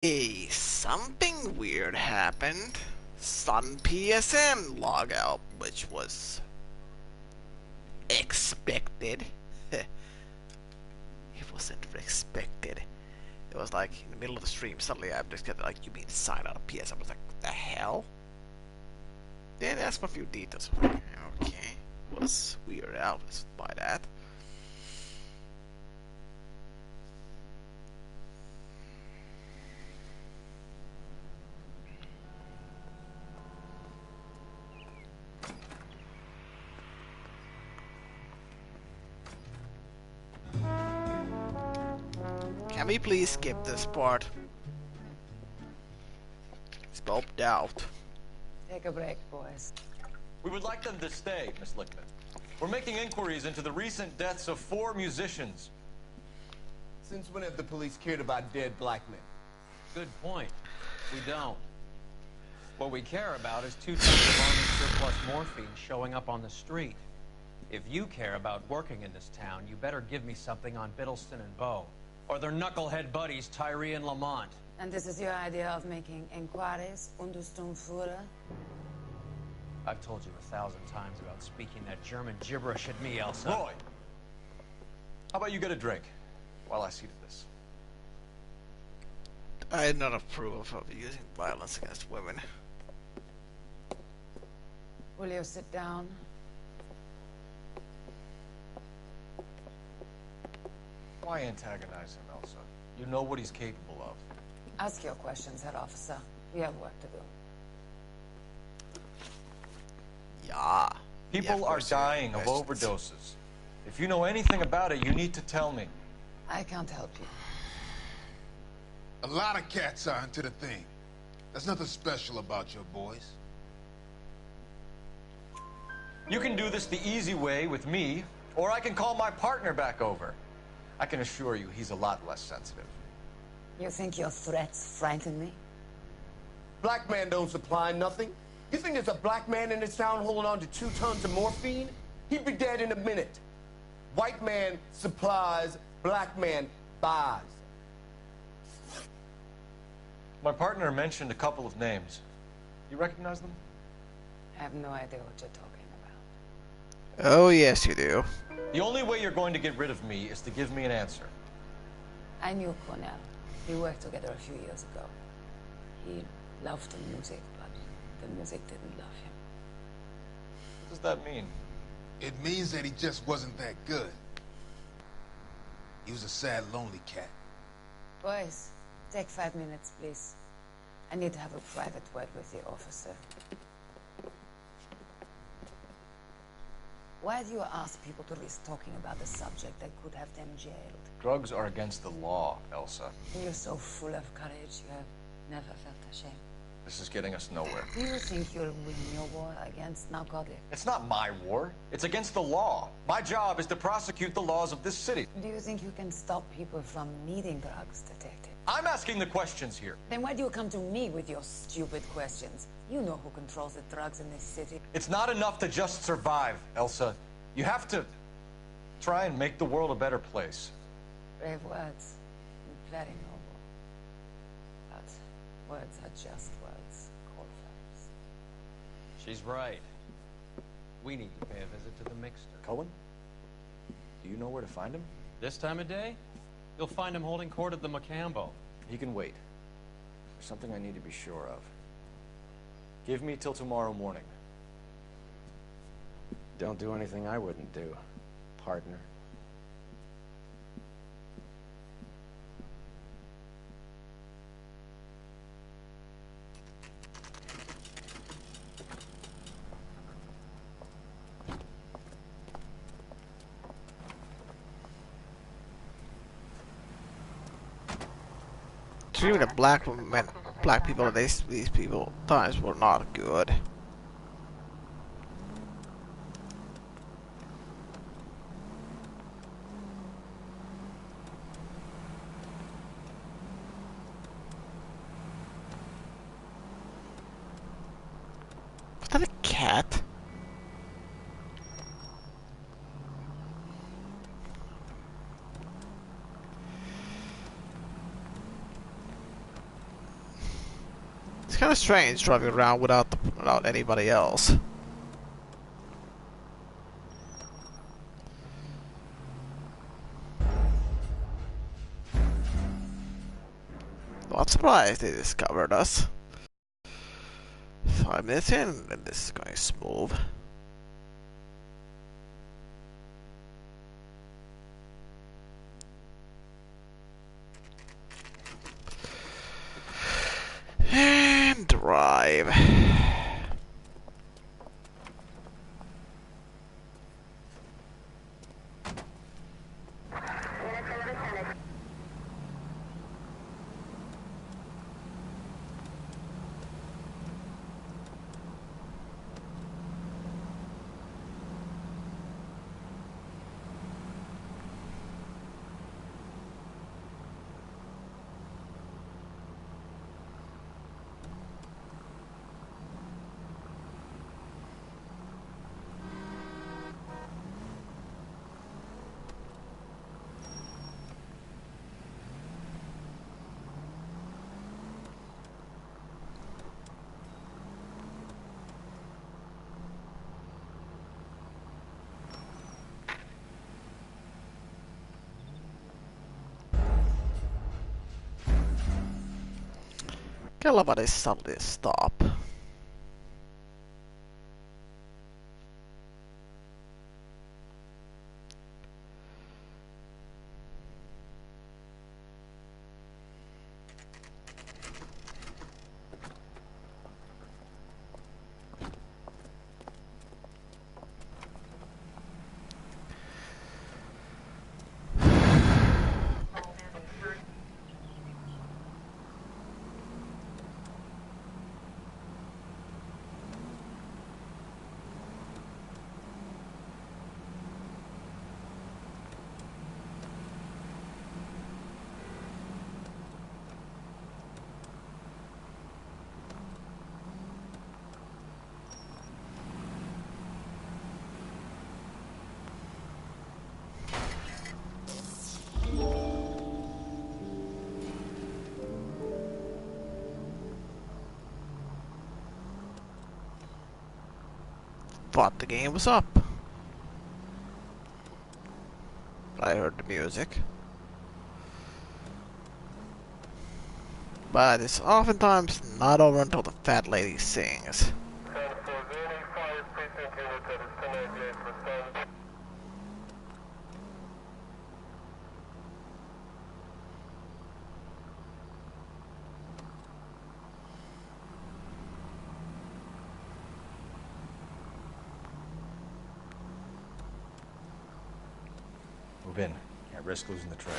Something weird happened. Sun PSN logout, which was expected. It wasn't expected. It was like in the middle of the stream, suddenly I just got like, you being signed out of PS. I was like, the hell? Then asked for a few details. I was like, okay, was weirded out by that. Can we please skip this part? Scoped out. Take a break, boys. We would like them to stay, Miss Lickman. We're making inquiries into the recent deaths of 4 musicians. Since when have the police cared about dead black men? Good point. We don't. What we care about is 2 tons of Army surplus morphine showing up on the street. If you care about working in this town, you better give me something on Biddleston and Bow, or their knucklehead buddies Tyree and Lamont. And this is your idea of making inquiries, Untersturmführer? I've told you 1,000 times about speaking that German gibberish at me, Elsa. Roy, how about you get a drink while I see to this? I do not approve of using violence against women. Will you sit down? Why antagonize him, Elsa? You know what he's capable of. Ask your questions, head officer. We have work to do. Yeah. People are dying of overdoses. If you know anything about it, you need to tell me. I can't help you. A lot of cats are into the thing. There's nothing special about your boys. You can do this the easy way with me, or I can call my partner back over. I can assure you he's a lot less sensitive. You think your threats frighten me? Black man don't supply nothing. You think there's a black man in this town holding on to 2 tons of morphine? He'd be dead in a minute. White man supplies, black man buys. My partner mentioned a couple of names. You recognize them? I have no idea what you're talking about. Oh, yes, you do. The only way you're going to get rid of me is to give me an answer. I knew Cornell. We worked together a few years ago. He loved the music, but the music didn't love him. What does that mean? It means that he just wasn't that good. He was a sad, lonely cat. Boys, take 5 minutes, please. I need to have a private word with the officer. Why do you ask people to risk talking about the subject that could have them jailed? Drugs are against the law, Elsa. You're so full of courage, you have never felt ashamed. This is getting us nowhere. Do you think you'll win your war against narcotics? It's not my war. It's against the law. My job is to prosecute the laws of this city. Do you think you can stop people from needing drugs, detective? I'm asking the questions here. Then why do you come to me with your stupid questions? You know who controls the drugs in this city. It's not enough to just survive, Elsa. You have to try and make the world a better place. Brave words. Very noble. But words are just words. Cold-facts. She's right. We need to pay a visit to the mixer. Cohen? Do you know where to find him? This time of day, you'll find him holding court at the Macambo. He can wait. There's something I need to be sure of. Give me till tomorrow morning. Don't do anything I wouldn't do, partner. Treating the black women, black people, these people times were not good. Was that a cat? kind of strange driving around without anybody else. Not surprised they discovered us. 5 minutes in, and this is going smooth. And drive. Kelabody suddenly stop. Thought the game was up. I heard the music. But it's oftentimes not over until the fat lady sings. Move in. Can't risk losing the trail.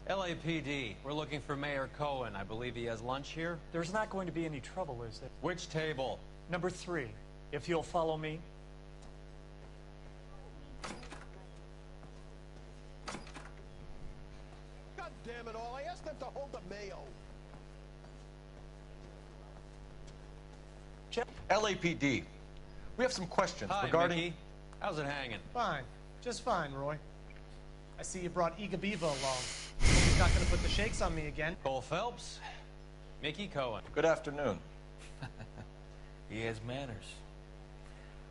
LAPD, we're looking for Mayor Cohen. I believe he has lunch here. There's not going to be any trouble, is there? Which table? Number 3, if you'll follow me. God damn it all, I asked them to hold the mayo. LAPD, we have some questions Hi, regarding... Mickey. How's it hanging? Fine. Just fine, Roy. I see you brought Iga Beaver along. Hope he's not going to put the shakes on me again. Cole Phelps, Mickey Cohen. Good afternoon. He has manners.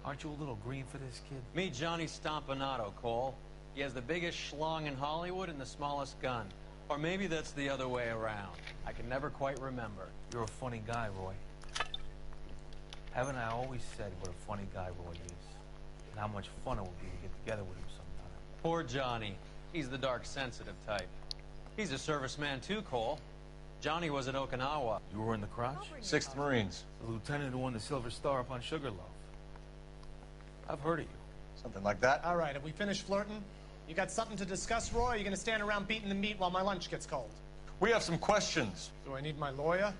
Aren't you a little green for this kid? Meet Johnny Stompanato, Cole. He has the biggest schlong in Hollywood and the smallest gun. Or maybe that's the other way around. I can never quite remember. You're a funny guy, Roy. Haven't I always said what a funny guy Roy is? And how much fun it would be to get together with him sometime. Poor Johnny. He's the dark, sensitive type. He's a serviceman too, Cole. Johnny was at Okinawa. You were in the crotch? 6th Marines. The lieutenant who won the Silver Star up on Sugarloaf. I've heard of you. Something like that. All right, have we finished flirting? You got something to discuss, Roy, or are you going to stand around beating the meat while my lunch gets cold? We have some questions. Do I need my lawyer?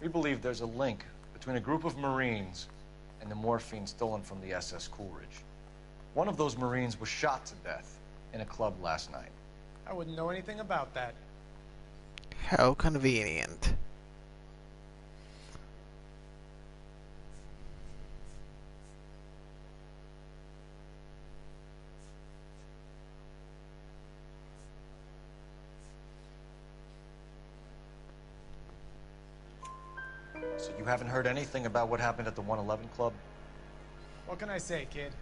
We believe there's a link between a group of Marines and the morphine stolen from the SS Coolidge. One of those Marines was shot to death in a club last night. I wouldn't know anything about that. How convenient. So you haven't heard anything about what happened at the 111 Club? What can I say, kid?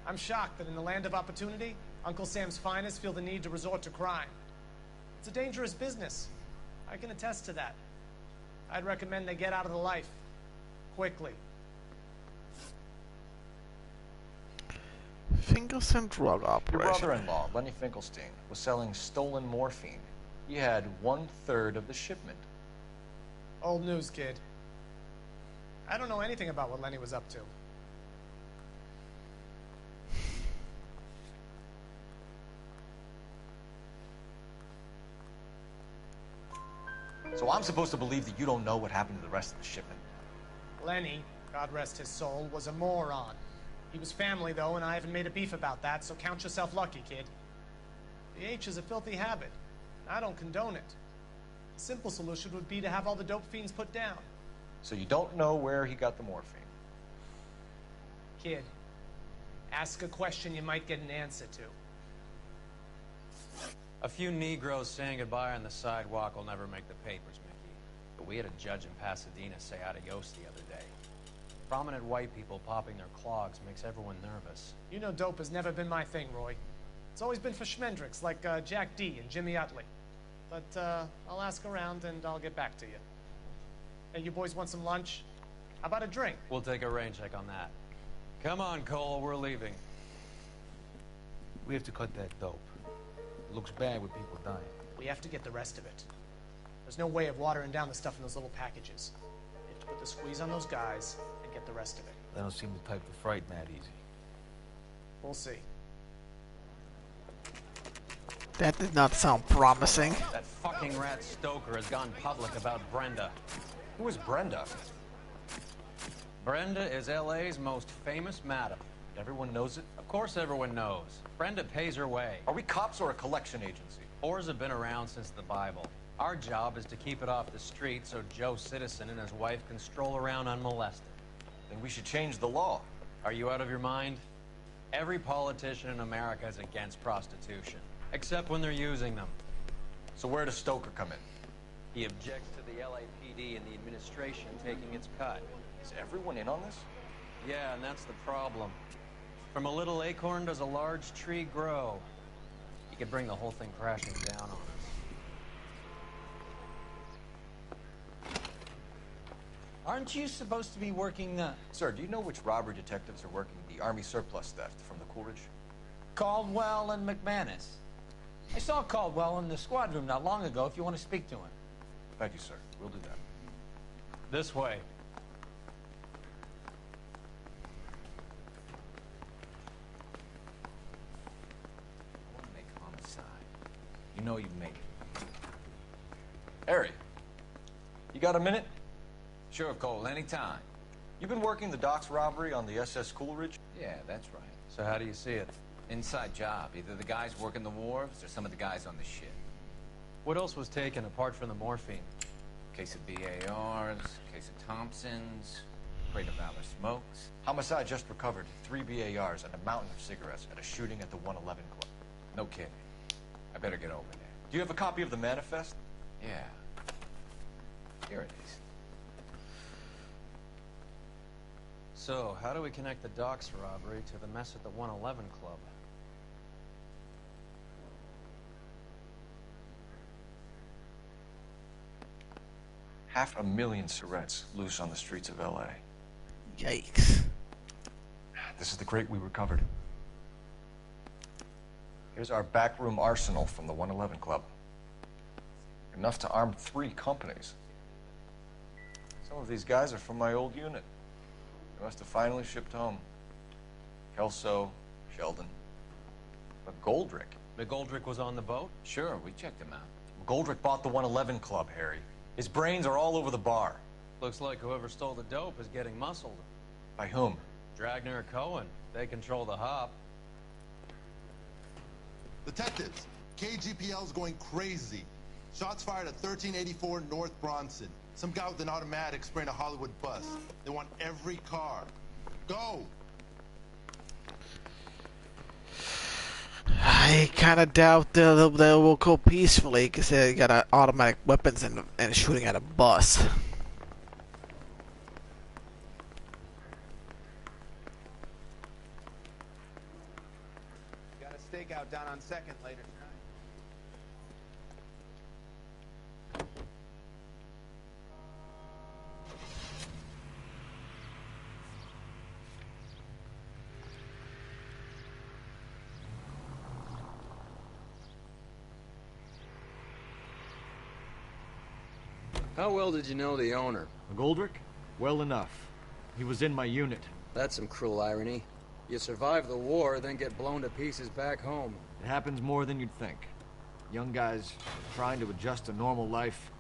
I'm shocked that in the land of opportunity, Uncle Sam's finest feel the need to resort to crime. It's a dangerous business. I can attest to that. I'd recommend they get out of the life. Quickly. Finkelstein drug Your operation. brother-in-law, Lenny Finkelstein, was selling stolen morphine. He had 1/3 of the shipment. Old news, kid. I don't know anything about what Lenny was up to. So I'm supposed to believe that you don't know what happened to the rest of the shipment? Lenny, God rest his soul, was a moron. He was family, though, and I haven't made a beef about that, so count yourself lucky, kid. The H is a filthy habit. I don't condone it. The simple solution would be to have all the dope fiends put down. So you don't know where he got the morphine? Kid, ask a question you might get an answer to. A few Negroes saying goodbye on the sidewalk will never make the papers, Mickey. But we had a judge in Pasadena say adios the other day. Prominent white people popping their clogs makes everyone nervous. You know dope has never been my thing, Roy. It's always been for schmendricks like Jack D. and Jimmy Utley. But I'll ask around and I'll get back to you. Hey, you boys want some lunch? How about a drink? We'll take a rain check on that. Come on, Cole, we're leaving. We have to cut that dope. It looks bad with people dying. We have to get the rest of it. There's no way of watering down the stuff in those little packages. We have to put the squeeze on those guys and get the rest of it. They don't seem the type to frighten that easy. We'll see. That did not sound promising. That fucking rat Stoker has gone public about Brenda. Who is Brenda? Brenda is L.A.'s most famous madam. Everyone knows it? Of course everyone knows. Brenda pays her way. Are we cops or a collection agency? Whores have been around since the Bible. Our job is to keep it off the street so Joe Citizen and his wife can stroll around unmolested. Then we should change the law. Are you out of your mind? Every politician in America is against prostitution, except when they're using them. So where does Stoker come in? He objects to the LAPD and the administration taking its cut. Is everyone in on this? Yeah, and that's the problem. From a little acorn does a large tree grow. He could bring the whole thing crashing down on us. Aren't you supposed to be working, Sir, do you know which robbery detectives are working the Army surplus theft from the Coolidge? Caldwell and McManus? I saw Caldwell in the squad room not long ago if you want to speak to him. Thank you, sir. We'll do that. This way. I want to make homicide. You know you've made it. Harry, you got a minute? Sure, Cole, anytime. You've been working the docks robbery on the SS Coolidge? Yeah, that's right. So how do you see it? Inside job. Either the guys working the wharves or some of the guys on the ship. What else was taken apart from the morphine? Case of BARs, case of Thompsons, crate of Valor smokes. Homicide just recovered 3 BARs and a mountain of cigarettes at a shooting at the 111 Club. No kidding. I better get over there. Do you have a copy of the manifest? Yeah. Here it is. So, how do we connect the docks robbery to the mess at the 111 Club? $500,000 cigarettes loose on the streets of L.A. Yikes. This is the crate we recovered. Here's our backroom arsenal from the 111 Club. Enough to arm 3 companies. Some of these guys are from my old unit. They must have finally shipped home. Kelso, Sheldon, McGoldrick. McGoldrick was on the boat? Sure, we checked him out. McGoldrick bought the 111 Club, Harry. His brains are all over the bar. Looks like whoever stole the dope is getting muscled. By whom? Dragner or Cohen. They control the hop. Detectives, KGPL's going crazy. Shots fired at 1384 North Bronson. Some guy with an automatic spraying a Hollywood bus. They want every car. Go! I kind of doubt they will go peacefully because they got automatic weapons and shooting at a bus. Got a stakeout down on 2nd later tonight. How well did you know the owner? McGoldrick? Well enough. He was in my unit. That's some cruel irony. You survive the war, then get blown to pieces back home. It happens more than you'd think. Young guys trying to adjust to normal life,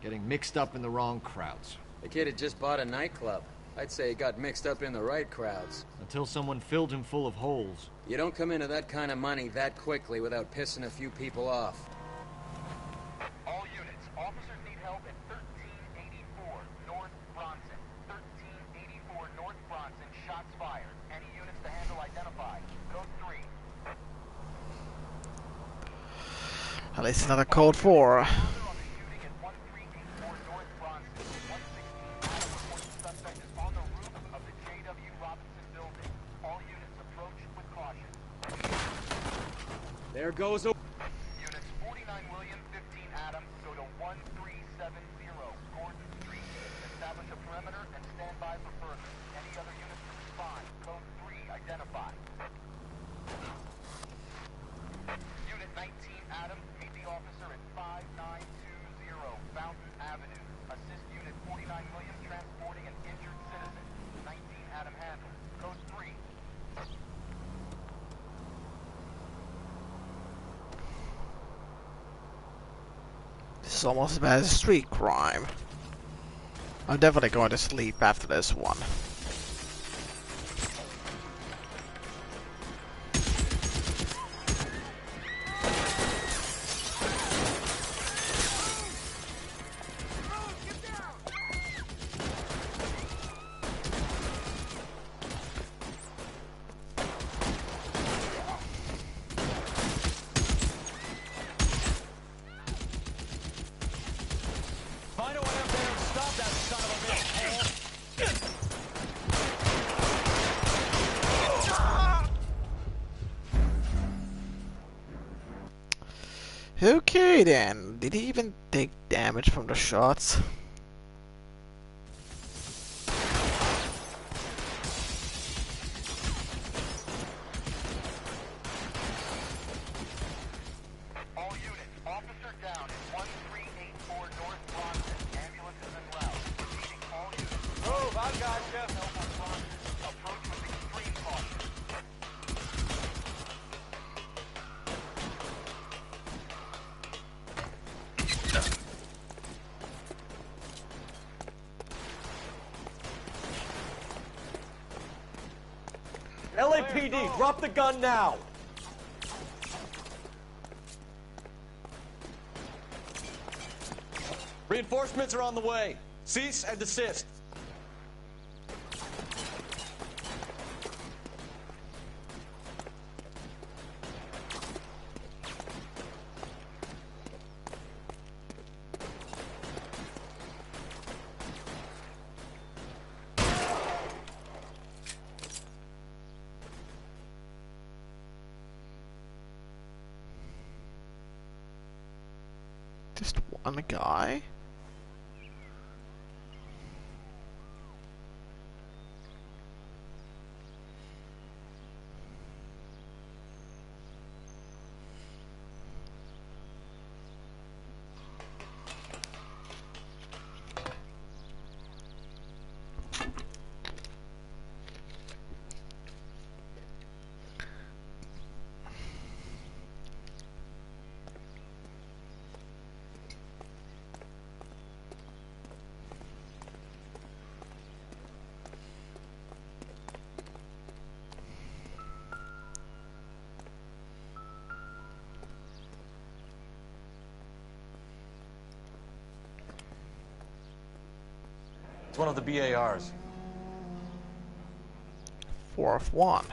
getting mixed up in the wrong crowds. The kid had just bought a nightclub. I'd say he got mixed up in the right crowds. Until someone filled him full of holes. You don't come into that kind of money that quickly without pissing a few people off. All units, officers need help at 1384 North Bronson. 1384 North Bronson, shots fired. Any units to handle identified. Code 3. At least another code 4. There goes a... Units 49 William, 15 Adam, go to 1370 Gordon Street. Establish a perimeter and stand by for further. Any other units to respond. Code 3, identify. Unit 19 Adam, meet the officer at 5920 Fountain Avenue. Assist Unit 49 William transporting an injured citizen. 19 Adam handled. Code 3. This is almost as bad as street crime. I'm definitely going to sleep after this one. Find a way up there and stop that son of a bitch, Okay then, did he even take damage from the shots? All LAPD, drop the gun now! Reinforcements are on the way. Cease and desist. Just one guy? It's one of the BARs. 4 of 1.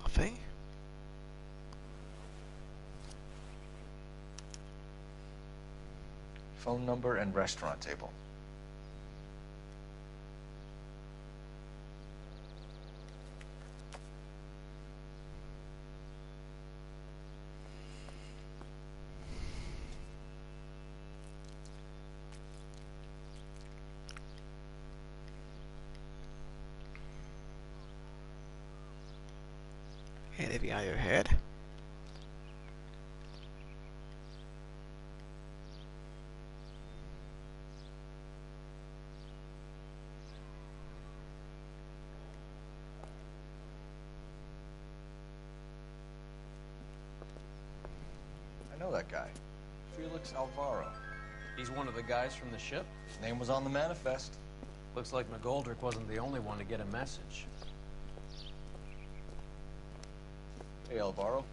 Nothing. Phone number and restaurant table. Anything on your head? I know that guy. Felix Alvaro. He's one of the guys from the ship? His name was on the manifest. Looks like McGoldrick wasn't the only one to get a message. Hey, Alvaro.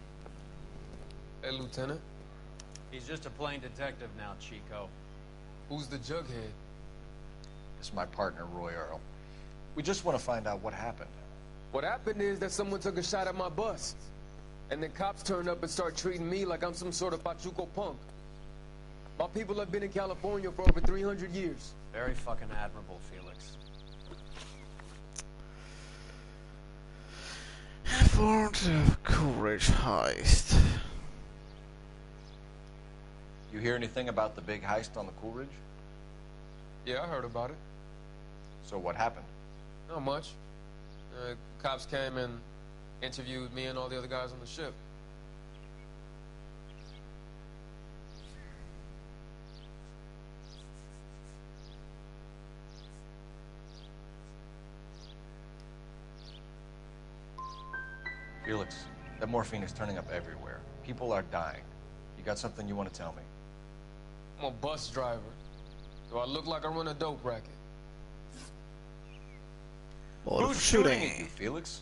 Hey, Lieutenant. He's just a plain detective now, Chico. Who's the jughead? This is my partner, Roy Earl. We just want to find out what happened. What happened is that someone took a shot at my bus. And then cops turned up and start treating me like I'm some sort of Pachuco punk. My people have been in California for over 300 years. Very fucking admirable, Felix. Formed of Coolidge heist. You hear anything about the big heist on the Coolidge? Yeah, I heard about it. So what happened? Not much. Cops came and interviewed me and all the other guys on the ship. Felix, that morphine is turning up everywhere. People are dying. You got something you want to tell me? I'm a bus driver. Do I look like I run a dope racket? Who's shooting at you, Felix?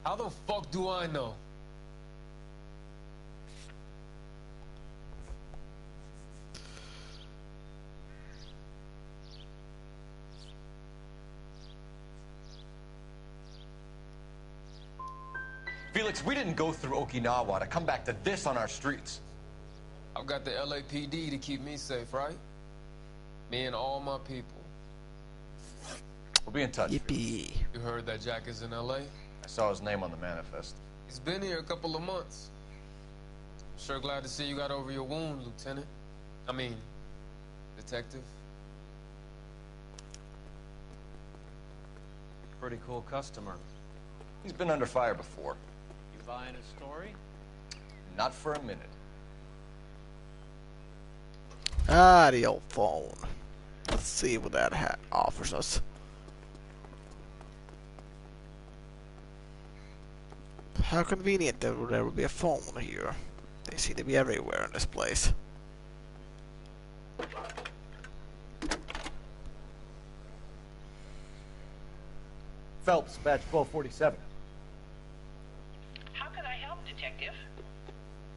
How the fuck do I know? Felix, we didn't go through Okinawa to come back to this on our streets. I've got the LAPD to keep me safe, right? Me and all my people. We'll be in touch. Yippee. You heard that Jack is in LA? I saw his name on the manifest. He's been here a couple of months. Sure glad to see you got over your wound, Lieutenant. I mean, Detective. For pretty cool customer. He's been under fire before. You buying his story? Not for a minute. Ah, the old phone. Let's see what that hat offers us. How convenient that there would be a phone here. They seem to be everywhere in this place. Phelps, batch 1247. How can I help, Detective?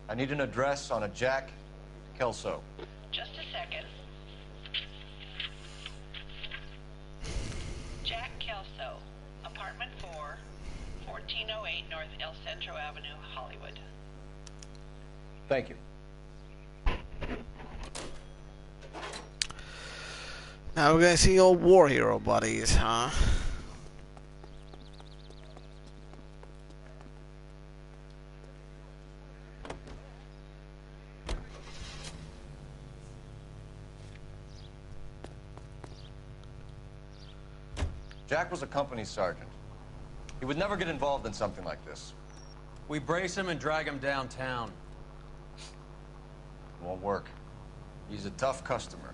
I need an address on a Jack Kelso. Just a second. Jack Kelso, apartment 4, 1408 North El Centro Avenue, Hollywood. Thank you. Now we're gonna see old war hero buddies, huh? Jack was a company sergeant. He would never get involved in something like this. We brace him and drag him downtown. It won't work. He's a tough customer.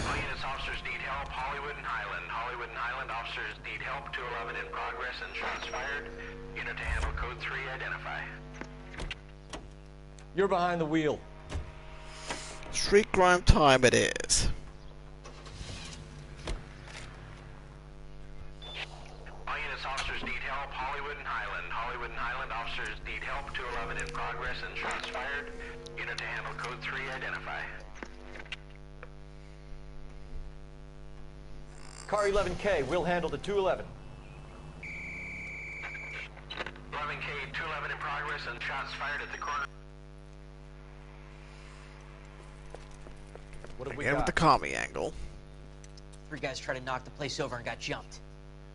All units, officers need help. Hollywood and Highland. Hollywood and Highland officers need help. 211 in progress and shots fired. Unit to handle code 3, identify. You're behind the wheel. Street crime time it is. All units, officers need help. Hollywood and Highland. Hollywood and Highland officers need help. 211 in progress and shots fired. Unit to handle code 3, identify. Car 11K, we'll handle the 211. 11K, 211 in progress and shots fired at the corner. What have we Again with got? the commie angle. 3 guys tried to knock the place over and got jumped.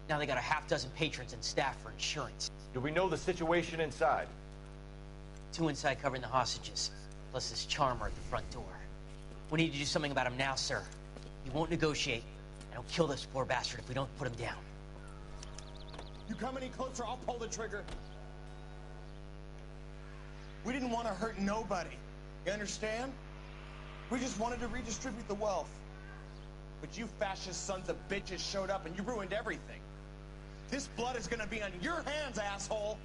Now they got a half dozen patrons and staff for insurance. Do we know the situation inside? 2 inside covering the hostages, plus this charmer at the front door. We need to do something about him now, sir. He won't negotiate, and he'll kill this poor bastard if we don't put him down. You come any closer, I'll pull the trigger. We didn't want to hurt nobody. You understand? We just wanted to redistribute the wealth. But you fascist sons of bitches showed up and you ruined everything. This blood is gonna be on your hands, asshole!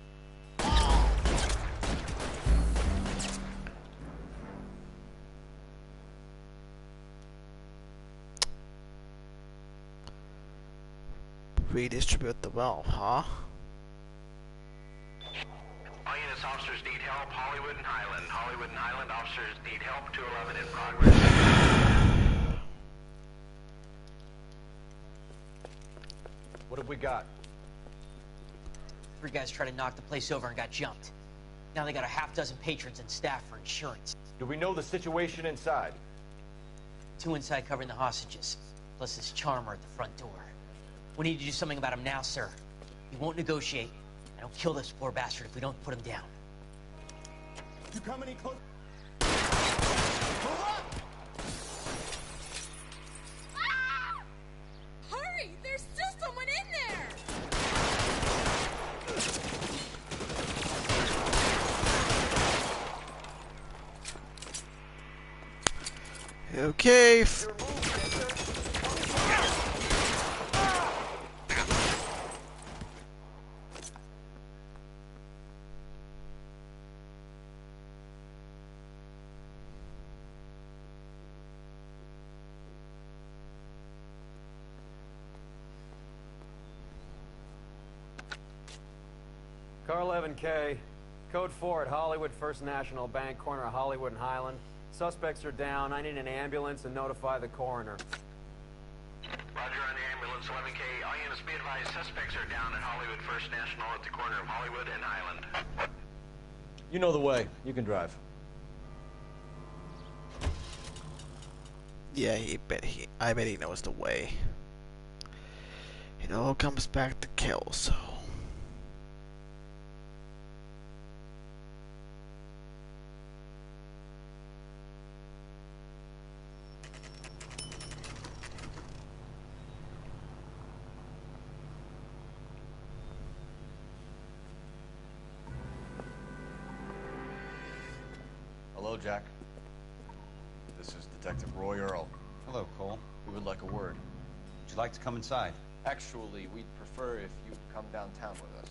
Redistribute the wealth, huh? All units, officers need help. Hollywood and Highland. Hollywood and Highland officers need help. 211 in progress. What have we got? 3 guys tried to knock the place over and got jumped. Now they got a half dozen patrons and staff for insurance. Do we know the situation inside? 2 inside covering the hostages, plus this charmer at the front door. We need to do something about him now, sir. He won't negotiate, and he'll kill this poor bastard if we don't put him down. You come any closer? Hurry! There's still someone in there! Okay. Car 11K, code 4 at Hollywood First National Bank, corner of Hollywood and Highland. Suspects are down. I need an ambulance and notify the coroner. Roger on the ambulance. 11K. All units be advised. Suspects are down at Hollywood First National at the corner of Hollywood and Highland. You know the way. You can drive. Yeah, I bet he knows the way. It all comes back to Kelso. Hello, Jack. This is Detective Roy Earl. Hello, Cole. We would like a word. Would you like to come inside? Actually, we'd prefer if you'd come downtown with us.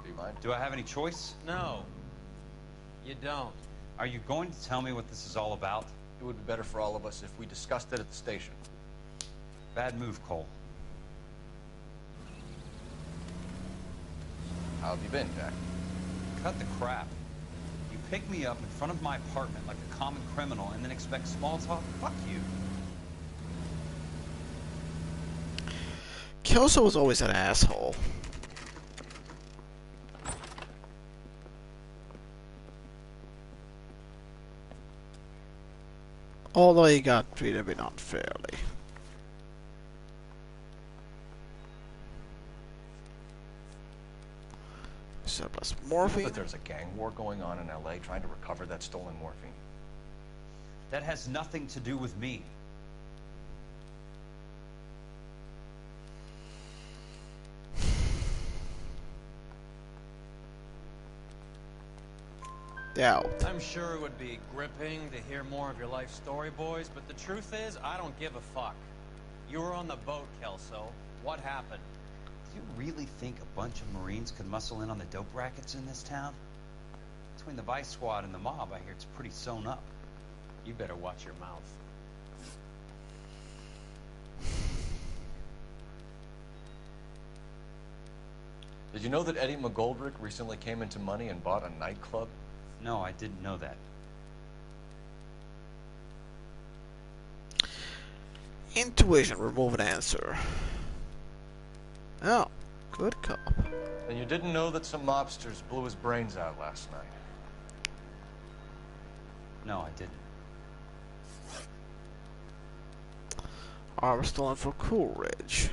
Do you mind? Do I have any choice? No. You don't. Are you going to tell me what this is all about? It would be better for all of us if we discussed it at the station. Bad move, Cole. How have you been, Jack? Cut the crap. You pick me up in front of my apartment like a common criminal and then expect small talk? Fuck you. Kelso was always an asshole. Although he got treated a bit unfairly. Surplus morphine. But there's a gang war going on in L.A. trying to recover that stolen morphine. That has nothing to do with me. Doubt. I'm sure it would be gripping to hear more of your life story, boys, but the truth is, I don't give a fuck. You were on the boat, Kelso. What happened? Do you really think a bunch of Marines could muscle in on the dope rackets in this town? Between the Vice Squad and the mob, I hear it's pretty sewn up. You better watch your mouth. Did you know that Eddie McGoldrick recently came into money and bought a nightclub? No, I didn't know that. Intuition, remove an answer. Oh, good cop. And you didn't know that some mobsters blew his brains out last night? No, I didn't. Armor stolen for Coolidge.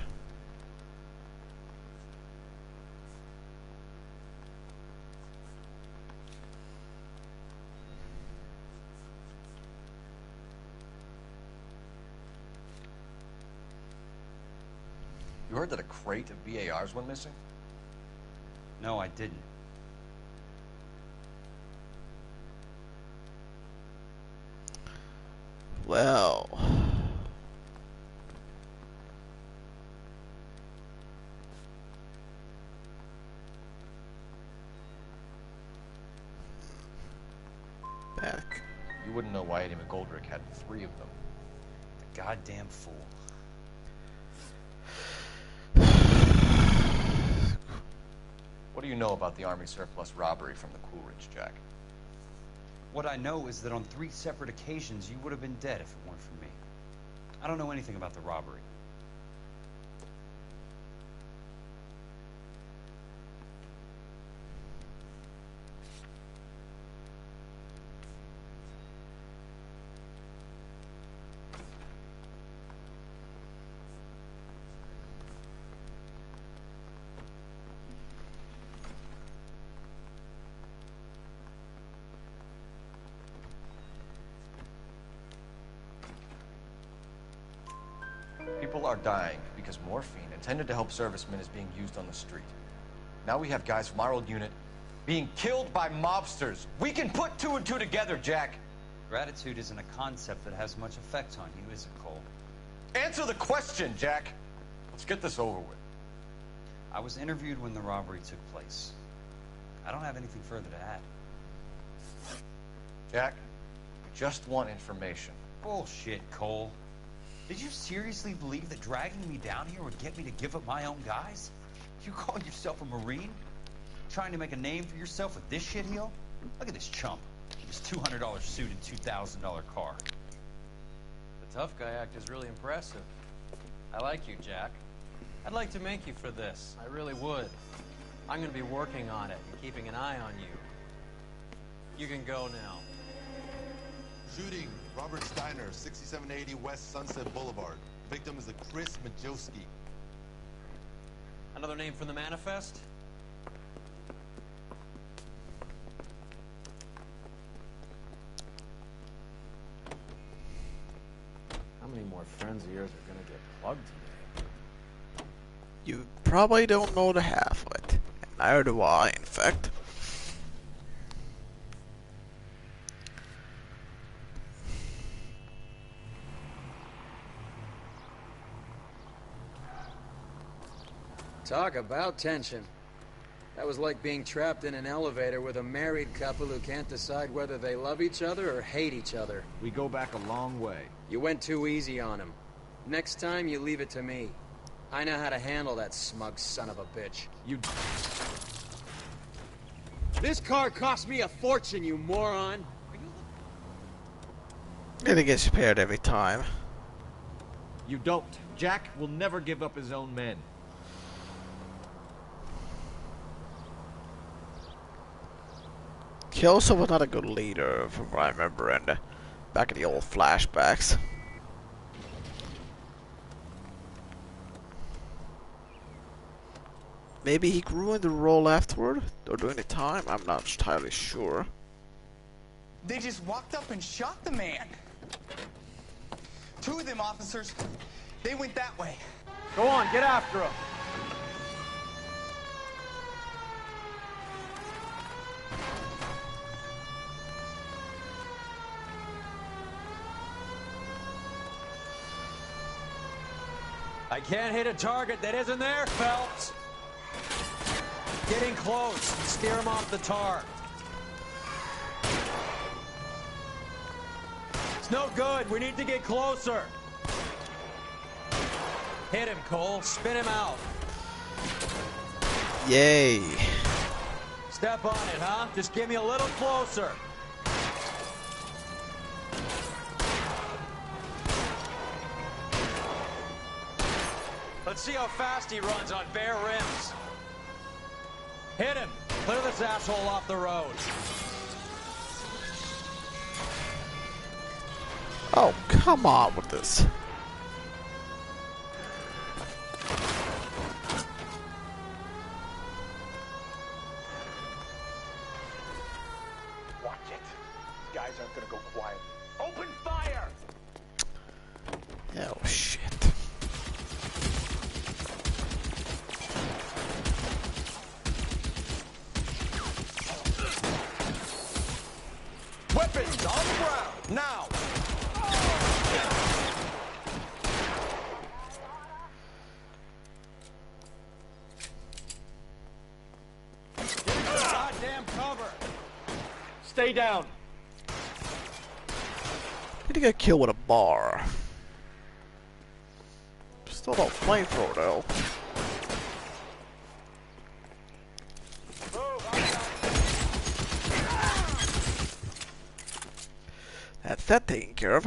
You heard that a crate of BARs went missing? No, I didn't. Well... back. You wouldn't know why Eddie McGoldrick had 3 of them. The goddamn fool. What do you know about the Army surplus robbery from the Coolidge, Jack? What I know is that on 3 separate occasions you would have been dead if it weren't for me. I don't know anything about the robbery. People are dying because morphine intended to help servicemen is being used on the street. Now we have guys from our old unit being killed by mobsters. We can put 2 and 2 together, Jack. Gratitude isn't a concept that has much effect on you, is it, Cole? Answer the question, Jack. Let's get this over with. I was interviewed when the robbery took place. I don't have anything further to add. Jack, we just want information. Bullshit, Cole. Did you seriously believe that dragging me down here would get me to give up my own guys? You call yourself a Marine? Trying to make a name for yourself with this shitheel? Look at this chump. His $200 suit and $2,000 car. The tough guy act is really impressive. I like you, Jack. I'd like to make you for this. I really would. I'm going to be working on it and keeping an eye on you. You can go now. Shooting, Robert Steiner, 6780 West Sunset Boulevard. Victim is a Chris Majowski. Another name from the manifest? How many more friends of yours are gonna get plugged today? You probably don't know the half of it. And neither do I, in fact. Talk about tension. That was like being trapped in an elevator with a married couple who can't decide whether they love each other or hate each other. We go back a long way. You went too easy on him. Next time, you leave it to me. I know how to handle that smug son of a bitch. You... This car cost me a fortune, you moron! It gets repaired every time. You don't. Jack will never give up his own men. He also was not a good leader, from what I remember, and back in the old flashbacks. Maybe he grew in the role afterward, or during the time, I'm not entirely sure. They just walked up and shot the man. Two of them officers, they went that way. Go on, get after him. I can't hit a target that isn't there, Phelps. Getting close. Scare him off the tar. It's no good. We need to get closer. Hit him, Cole. Spin him out. Yay. Step on it, huh? Just get me a little closer. Let's see how fast he runs on bare rims. Hit him. Clear this asshole off the road. Oh, come on with this. Watch it. These guys aren't gonna go quiet. Open fire! Oh, shit. Weapons on the ground, now! Get into the goddamn cover. Stay down. Did he get killed with a bar? Still no flamethrower though. That's that taken care of.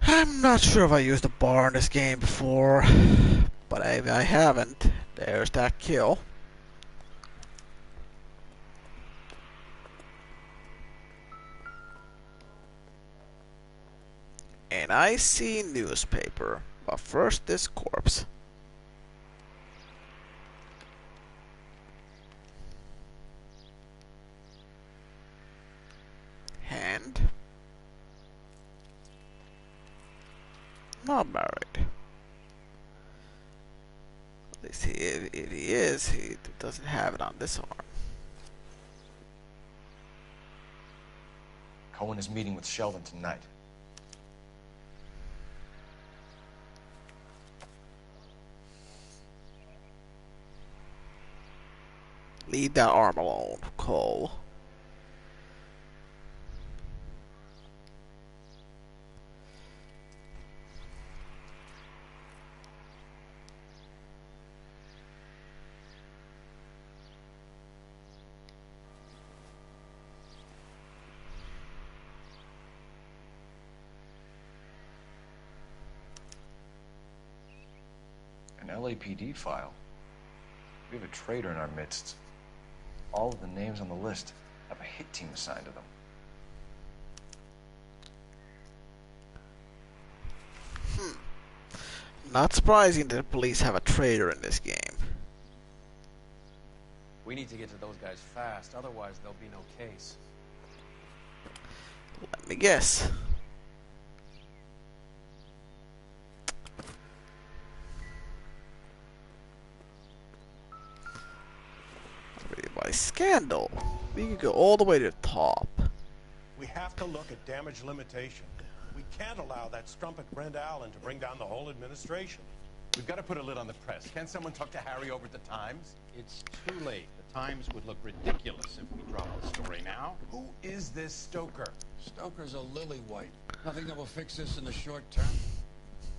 I'm not sure if I used a bar in this game before, but I haven't. There's that kill. And I see newspaper, but first this corpse. Hand. Not married. At least if he is, he doesn't have it on this arm. Cohen is meeting with Sheldon tonight. Leave that arm alone, Cole. An LAPD file. We have a traitor in our midst. All of the names on the list have a hit team assigned to them. Not surprising that the police have a traitor in this game. We need to get to those guys fast, otherwise there'll be no case. Let me guess. By scandal. We can go all the way to the top. We have to look at damage limitation. We can't allow that strumpet Brenda Allen to bring down the whole administration. We've got to put a lid on the press. Can't someone talk to Harry over at the Times? It's too late. The Times would look ridiculous if we drop the story now. Who is this Stoker? Stoker's a lily-white. Nothing that will fix this in the short term.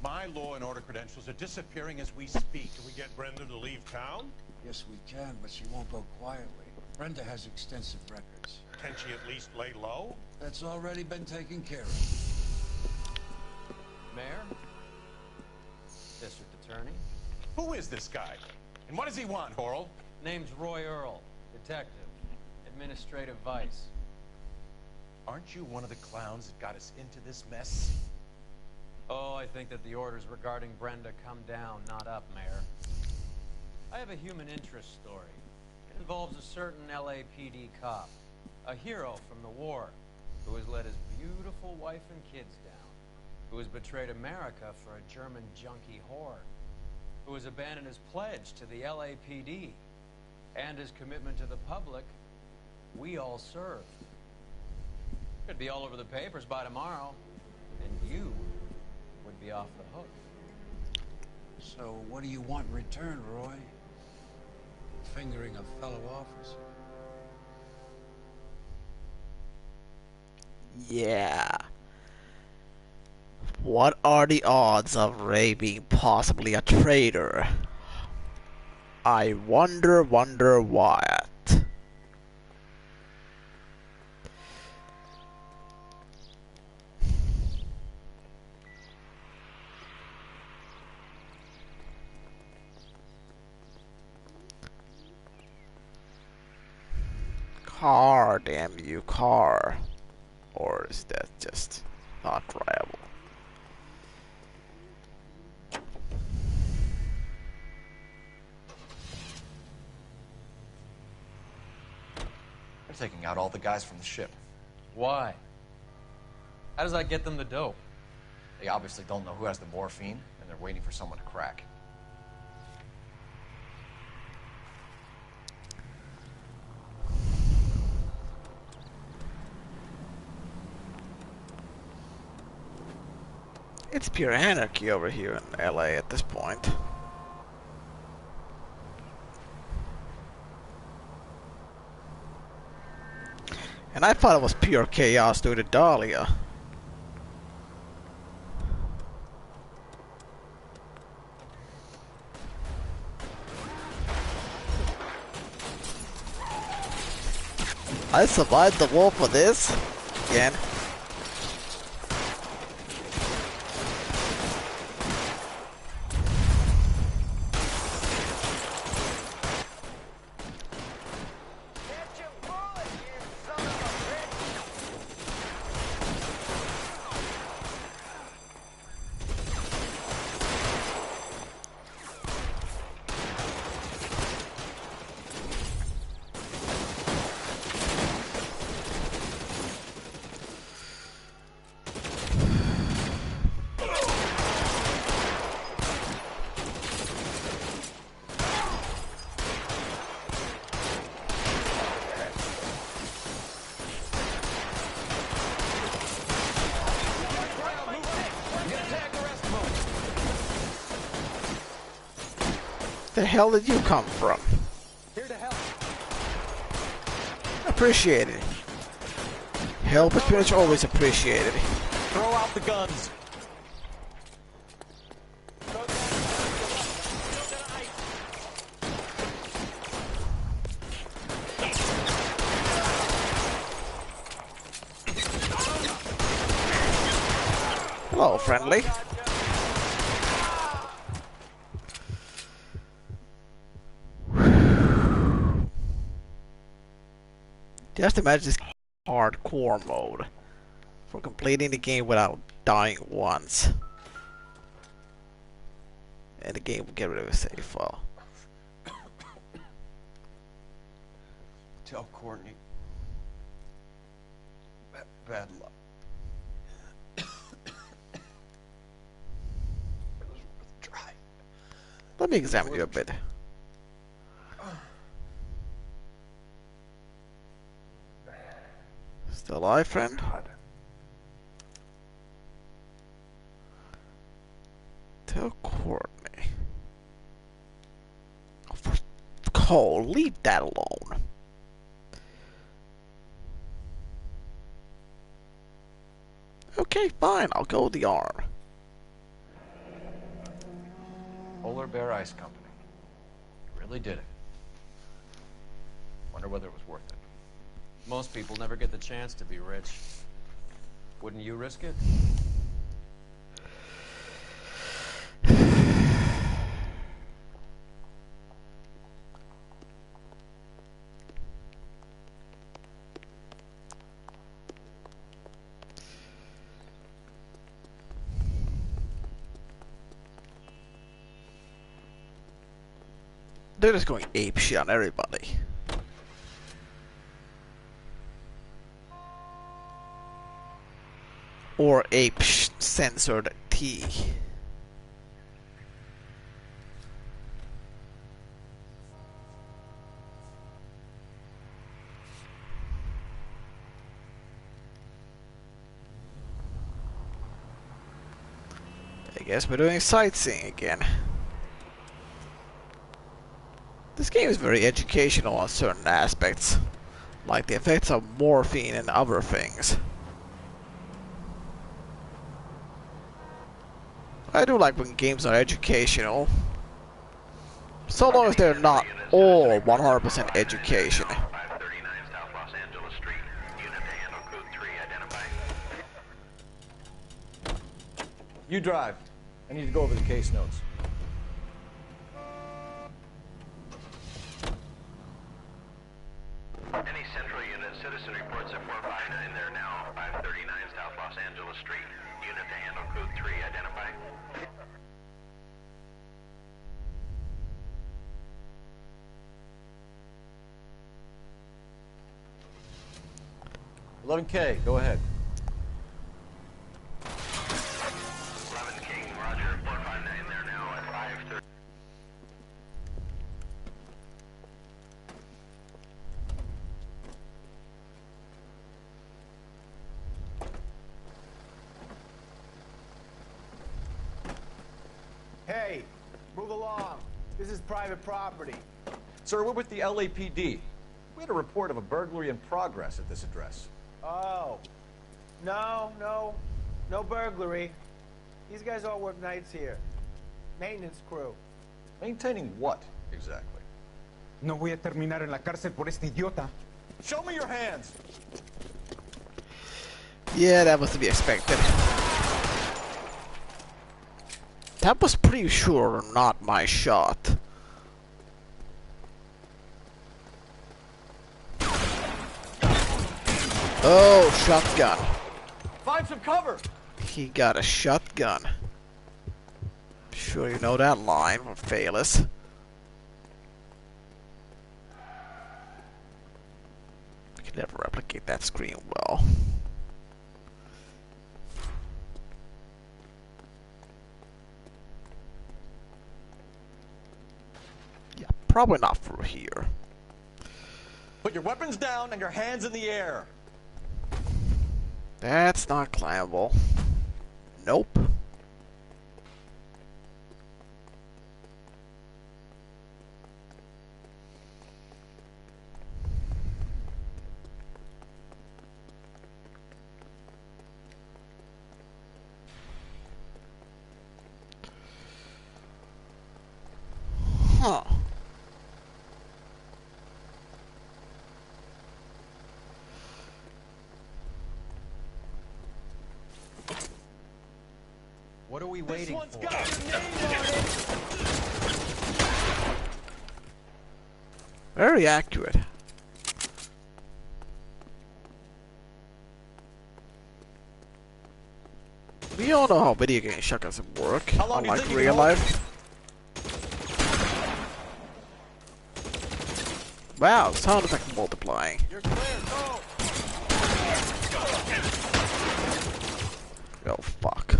My law and order credentials are disappearing as we speak. Can we get Brenda to leave town? Yes, we can, but she won't go quietly. Brenda has extensive records. Can she at least lay low? That's already been taken care of. Mayor? District Attorney? Who is this guy? And what does he want, Horrell? Name's Roy Earl, detective, administrative vice. Aren't you one of the clowns that got us into this mess? Oh, I think that the orders regarding Brenda come down, not up, Mayor. I have a human interest story. It involves a certain LAPD cop, a hero from the war, who has let his beautiful wife and kids down, who has betrayed America for a German junkie whore, who has abandoned his pledge to the LAPD and his commitment to the public we all serve. Could be all over the papers by tomorrow, and you would be off the hook. So what do you want in return, Roy? Fingering a fellow officer. Yeah. What are the odds of Ray being possibly a traitor? I wonder what. Car, damn you, car. Or is that just not drivable? They're taking out all the guys from the ship. Why? How does that get them the dope? They obviously don't know who has the morphine, and they're waiting for someone to crack. It's pure anarchy over here in LA at this point. And I thought it was pure chaos due to Dahlia. I survived the war for this again. The hell did you come from? Here to help. Appreciate it. Help is pretty much always appreciated. Throw out the guns. Hello, friendly. Just imagine this hardcore mode for completing the game without dying once. and the game will get rid of a save file. Tell Courtney. Bad luck. It was worth trying. Let me examine you a bit. Still alive, friend? Tell Courtney. Oh, Cole, leave that alone. Okay, fine, I'll go with the arm. Polar Bear Ice Company. Really did it. Wonder whether it was worth it. Most people never get the chance to be rich. Wouldn't you risk it? They're just going ape shit on everybody. Or ape censored T. I guess we're doing sightseeing again. This game is very educational on certain aspects, like the effects of morphine and other things. I do like when games are educational, so long as they're not all 100% education. You drive. I need to go over the case notes. Any Central Unit, citizen reports at 459 there now, 539 South Los Angeles Street. Unit to handle code 3, identify. 11K, go ahead. 11 King, roger, 459 there now at 530. Hey, move along. This is private property. Sir, we're with the LAPD. We had a report of a burglary in progress at this address. Oh. No burglary. These guys all work nights here. Maintenance crew. Maintaining what, exactly? No voy a terminar en la cárcel por este idiota. Show me your hands! Yeah, that was to be expected. That was pretty sure not my shot. Oh, shotgun. Find some cover! He got a shotgun. Sure you know that line from Failus. I can never replicate that screen well. Yeah, probably not through here. Put your weapons down and your hands in the air. That's not climbable. Nope. Huh. What are we waiting for? Got your name on it. Very accurate. We all know how video game shotguns work, How long do you unlike think you can real hold life. Wow, sound effect multiplying. You're clear, go! Oh, fuck.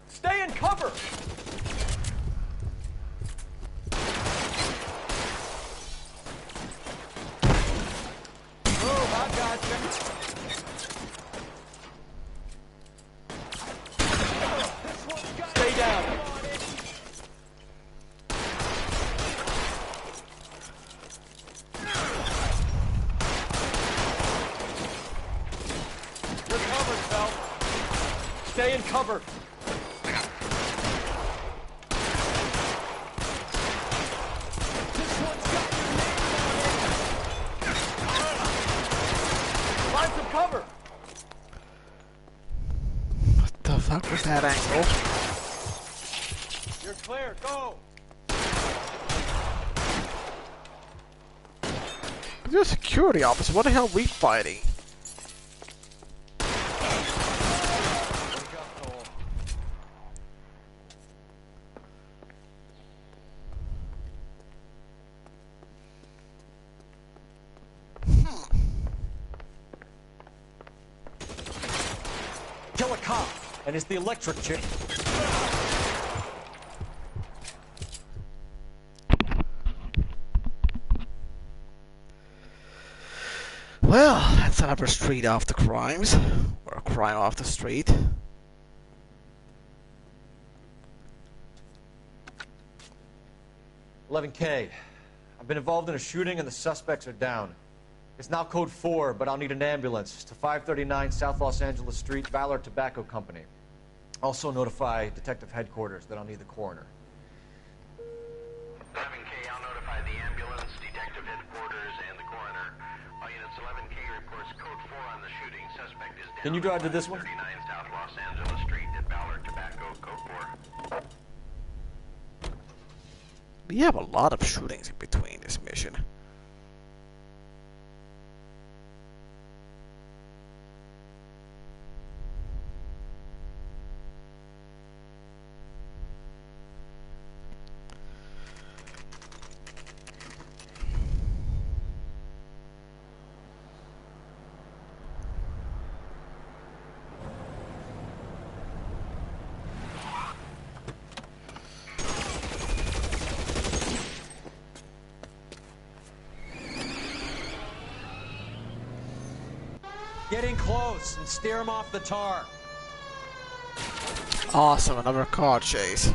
Stay in cover! Move, I got you. Stay down. You're covered, Phelps. Stay in cover. Find some cover. What the fuck was that angle? You're clear, go! You're a security officer. What the hell are we fighting? Kill a cop, and it's the electric chick. Well, that's another street off the crimes. Or a crime off the street. $11K. I've been involved in a shooting and the suspects are down. It's now code 4, but I'll need an ambulance to 539 South Los Angeles Street, Valor Tobacco Company. Also notify Detective Headquarters that I'll need the coroner. 11K, I'll notify the ambulance, Detective Headquarters, and the coroner. All units, 11K reports code 4 on the shooting. Suspect is down. Can you drive to this one? 39 South Los Angeles Street at Valor Tobacco, code 4. We have a lot of shootings in between this mission. Get in close and steer him off the tar. Awesome, another car chase.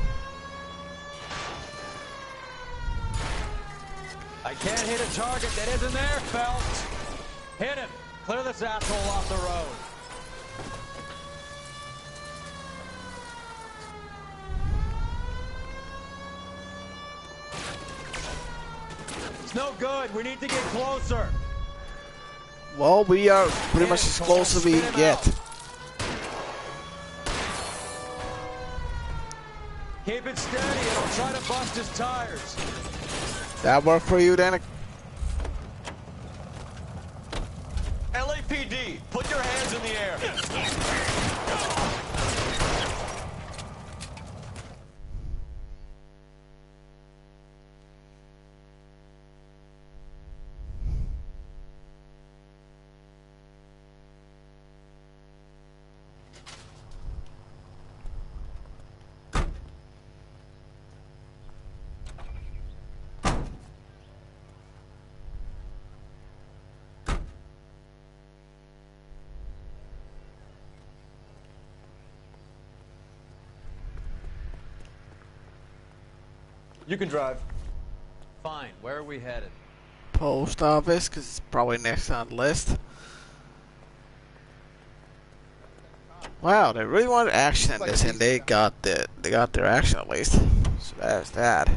I can't hit a target that isn't there, Phelps. Hit him. Clear this asshole off the road. It's no good. We need to get closer. Well, we are pretty much as close as we can get. Keep it steady and I'll try to bust his tires. That work for you, then? LAPD, put your hands in the air. You can drive. Fine. Where are we headed? Post office, because it's probably next on the list. Wow, they really wanted action in this, and they got their action at least. So there's that.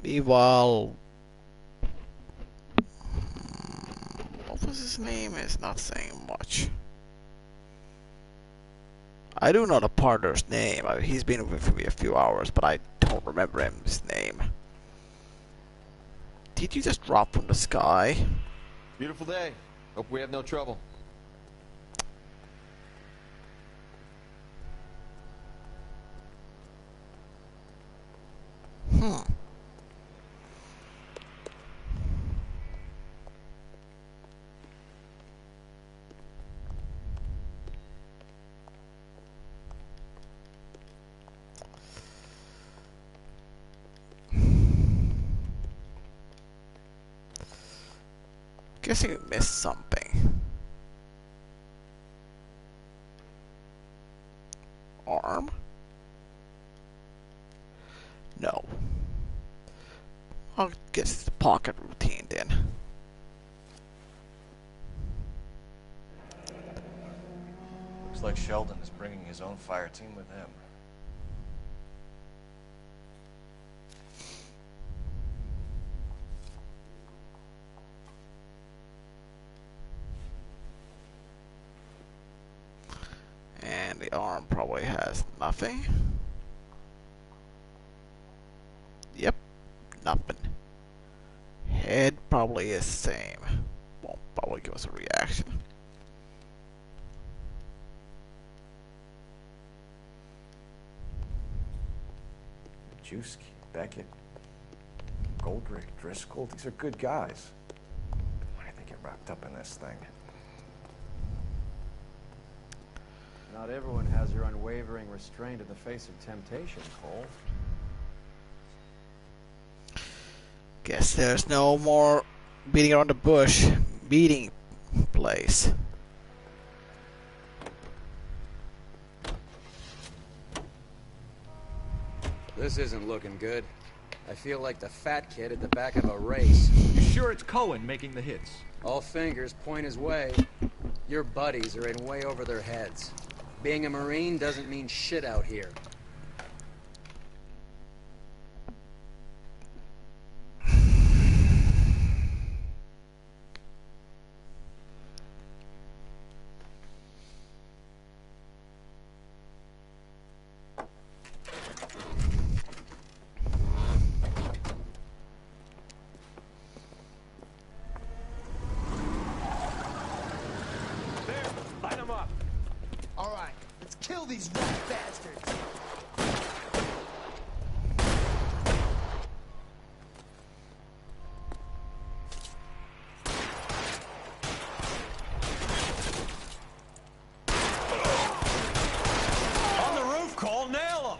Meanwhile, what was his name? It's not saying much. I do know the partner's name. I mean, he's been with me a few hours, but I don't remember his name. Did you just drop from the sky? Beautiful day. Hope we have no trouble. Guessing we missed something. Arm? No. I'll guess it's the pocket routine then. Looks like Sheldon is bringing his own fire team with him. And the arm probably has nothing. Yep, nothing. Head probably is the same. Won't probably give us a reaction. Juski, Beckett, Goldrick, Driscoll, these are good guys. Why did they get wrapped up in this thing? Not everyone has your unwavering restraint in the face of temptation, Cole. Guess there's no more beating around the bush. Meeting place. This isn't looking good. I feel like the fat kid at the back of a race. You sure it's Cohen making the hits? All fingers point his way. Your buddies are in way over their heads. Being a Marine doesn't mean shit out here. Kill these rat bastards! On the roof, Cole, nail him!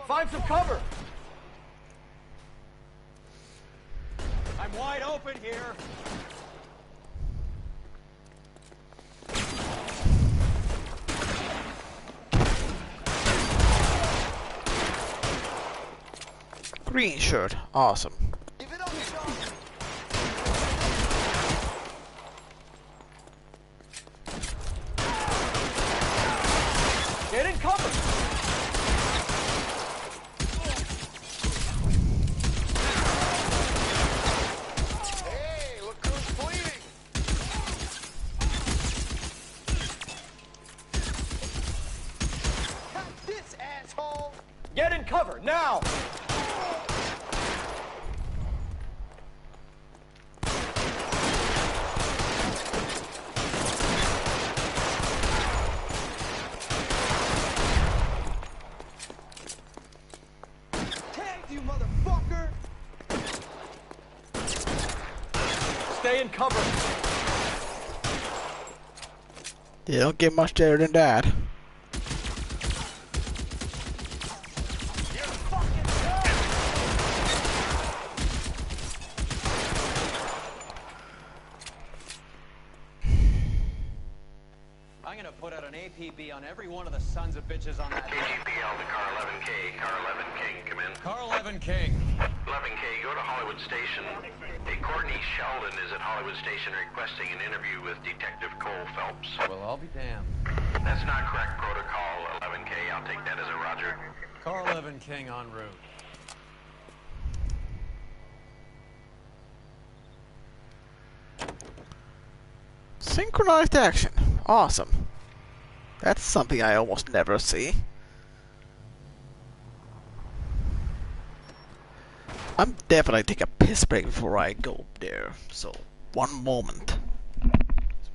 Find some cover! I'm wide open here. Green shirt. Awesome. Get in cover! Get in cover, now! Tagged you, motherfucker! Stay in cover! You don't get much better than that. I'm gonna put out an APB on every one of the sons of bitches on that. KGPL to car 11K. Car 11 King, come in. Car 11 King. 11K, go to Hollywood Station. Hey, Courtney Sheldon is at Hollywood Station requesting an interview with Detective Cole Phelps. Well, I'll be damned. That's not correct protocol, 11K. I'll take that as a roger. Car 11 King en route. Synchronized action. Awesome. That's something I almost never see. I'm definitely take a piss break before I go there. So, one moment. As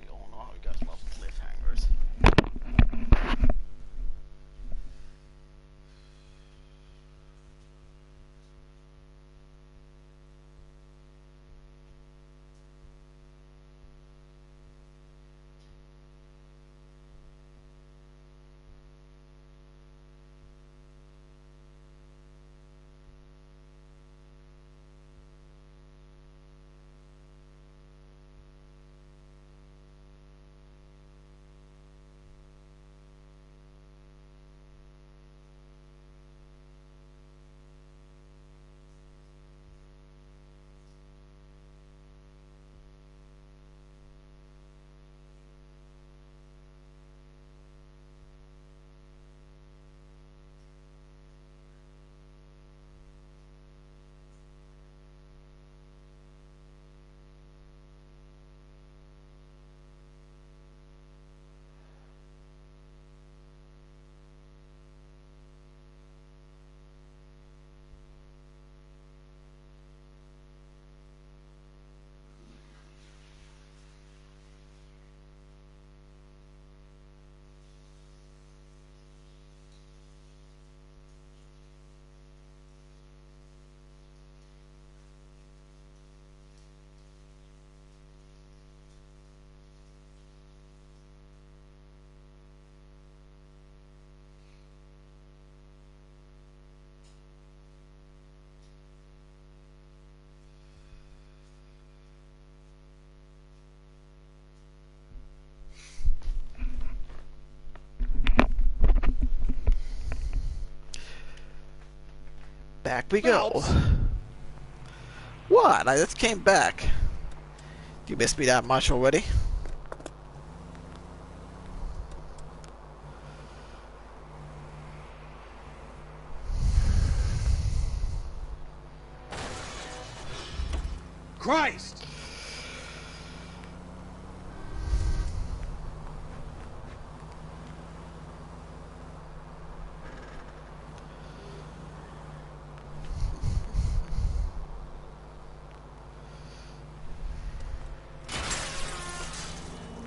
we all know how you guys love cliffhangers. Back we go. What? I just came back. You missed me that much already? Christ!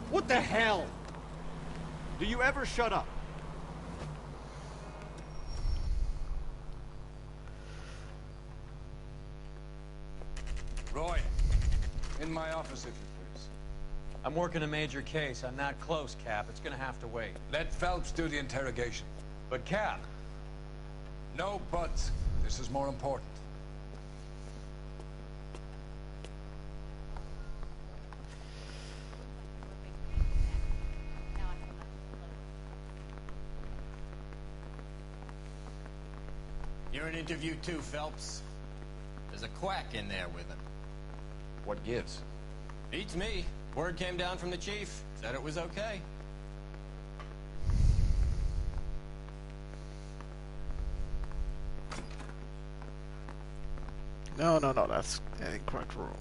What the hell? Do you ever shut up? Roy, in my office, if you please. I'm working a major case. I'm not close, Cap. It's gonna have to wait. Let Phelps do the interrogation. But, Cap... No buts. This is more important. You're in interview too, Phelps. There's a quack in there with him. What gives? Beats me. Word came down from the chief. Said it was okay. No, that's the incorrect room.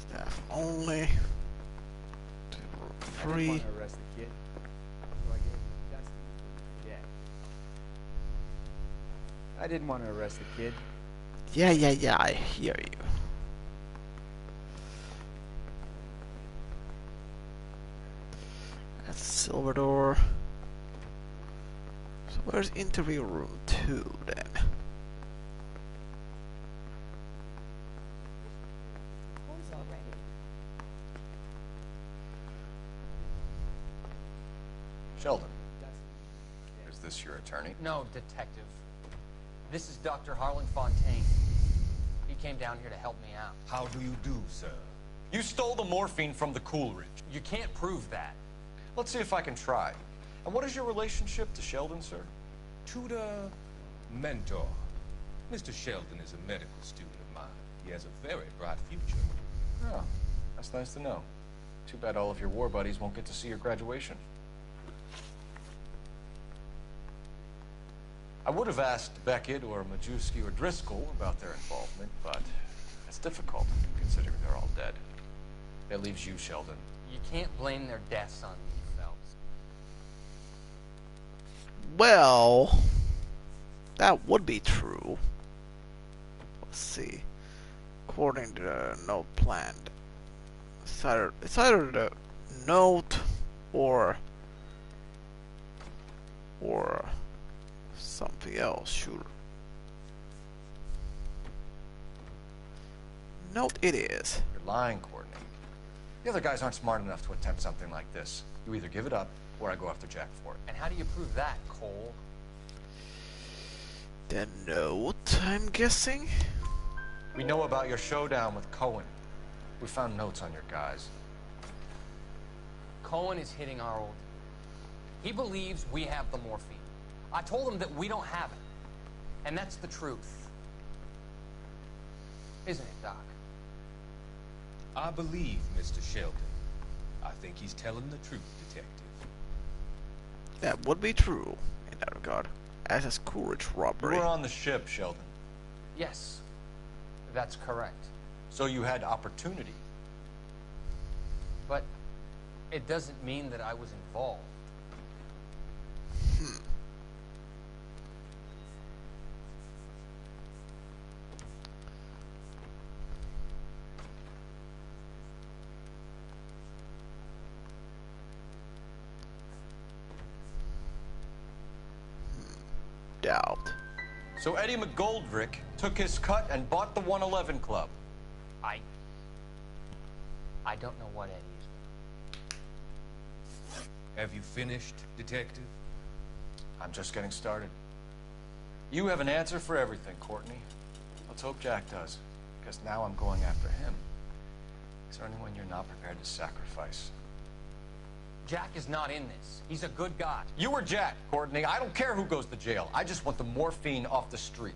Staff only. To room 3. I didn't want to arrest the kid, so I gave him custody for debt. I didn't want to arrest the kid. Yeah, I hear you. That's Silver Door. So where's interview room 2 then? Sheldon, is this your attorney? No, detective. This is Dr. Harlan Fontaine. He came down here to help me out. How do you do, sir? You stole the morphine from the Coolidge. You can't prove that. Let's see if I can try. And what is your relationship to Sheldon, sir? Tutor, mentor. Mr. Sheldon is a medical student of mine. He has a very bright future. Oh, that's nice to know. Too bad all of your war buddies won't get to see your graduation. I would have asked Beckett or Majewski or Driscoll about their involvement, but it's difficult, considering they're all dead. That leaves you, Sheldon. You can't blame their deaths on me, Phelps. Well, that would be true. Let's see. According to the note planned, it's either the note or something else. Sure. Note it is. You're lying, Courtney. The other guys aren't smart enough to attempt something like this. You either give it up, or I go after Jack for it. And how do you prove that, Cole? The note, I'm guessing? We know about your showdown with Cohen. We found notes on your guys. Cohen is hitting our old deal. He believes we have the morphine. I told him that we don't have it. And that's the truth. Isn't it, Doc? I believe Mr. Sheldon. I think he's telling the truth, Detective. That would be true in that regard. As is Coolidge robbery. You were on the ship, Sheldon. Yes, that's correct. So you had opportunity. But it doesn't mean that I was involved. Doubt. So Eddie McGoldrick took his cut and bought the 111 Club. I don't know what Eddie is. Have you finished, Detective? I'm just getting started. You have an answer for everything, Courtney. Let's hope Jack does, because now I'm going after him. Is there anyone you're not prepared to sacrifice? Jack is not in this. He's a good guy. You or Jack, Courtney. I don't care who goes to jail. I just want the morphine off the street.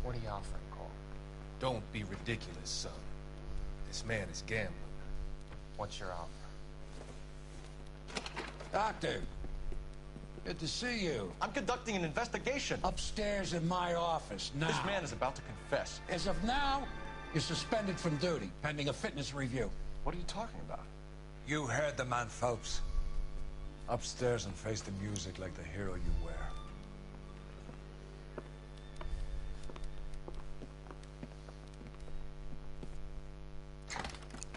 What are you offering, Cole? Don't be ridiculous, son. This man is gambling. What's your offer? Doctor, good to see you. I'm conducting an investigation. Upstairs in my office, now. This man is about to confess. As of now, you're suspended from duty, pending a fitness review. What are you talking about? You heard the man, Phelps. Upstairs and face the music like the hero you were.